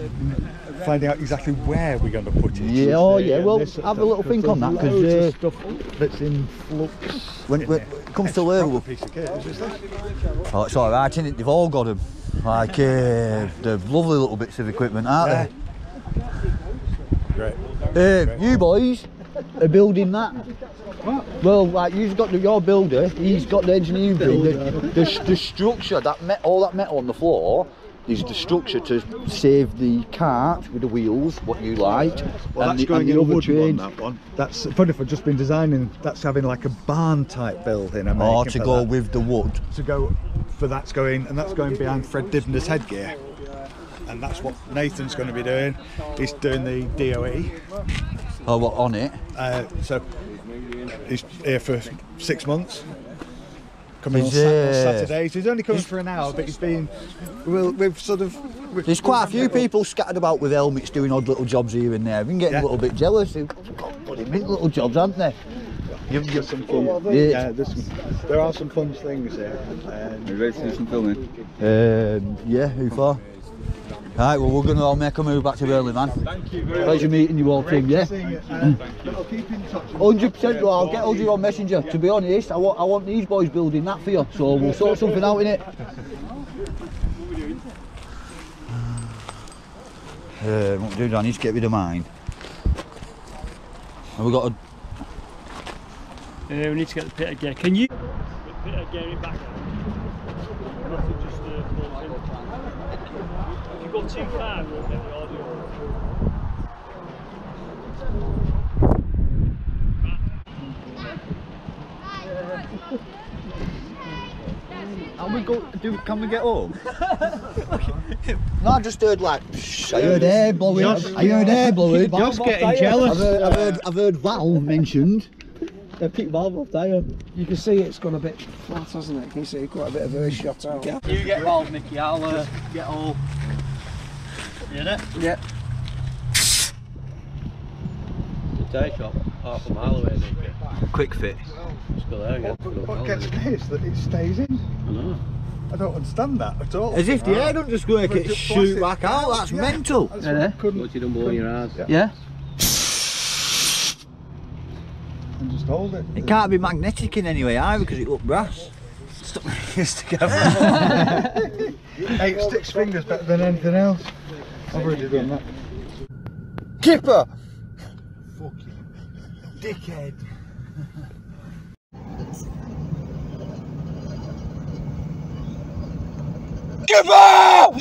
finding out exactly where we're going to put it. Yeah. Oh, yeah. Well, have a little think on that, because stuff that's in flux. when it comes to label, Piece of kit, is this? oh, it's all right, isn't it? They've all got them. Like they're lovely little bits of equipment, aren't Great. they? You boys are building that. What? Well, like you've got your builder, he's got the engineering thing. The structure, all that metal on the floor, is the structure to save the cart with the wheels, what you liked. Well, and that's going the in a other wooden one, trains. that one. That's funny if I've just been designing, that's having like a barn type building. I'm Or making to for go that. with the wood. To go for that's going, and that's going behind Fred Dibner's headgear. And that's what Nathan's going to be doing. He's doing the DOE. Oh, what, on it? So he's here for 6 months. Coming on Is Saturdays. He's only coming for an hour, but he's been. We've sort of. There's quite a few people scattered about with helmets doing odd little jobs here and there. I've been getting a little bit jealous. They've got bloody big little jobs, haven't they? There's some fun. Yeah. There are some fun things here. Are you ready to do some filming? Yeah, who for? Right, well, we're going to all make a move back to Burley, man. Thank you very Pleasure meeting you all, Tim, yeah? I'll keep in touch. 100%, well, I'll get hold of you on Messenger. To be honest, I want these boys building that for you, so we'll sort something out in it. What we do, I need to get rid of mine. And we got a... We need to get the pit again. Can you? The pit again in back. Nothing just close in. If you go too far, we'll get the audio. Can we get home? No, I just heard like, I heard air blowing. I heard air blowing. Just getting jealous. I've heard Val mentioned. I picked Val off there. You can see it's gone a bit flat, hasn't it? Can you see quite a bit of a shot out? You get balls, Mickey. I'll get all. You in it? Yeah. The tyre shop, half a mile away, Mickey. Quick fit. Just go there again. What gets me is that it stays in. I know. I don't understand that at all. As if the air don't just work, it shoot back out. That's mental. That's what I couldn't. What you done blowing your ass? Yeah. And just hold it. It can't be magnetic in any way either because it looked brass. Stuck my ears together. Hey, it sticks fingers better than anything else. I've already done that. Kipper! Fuck you. Dickhead. Kipper!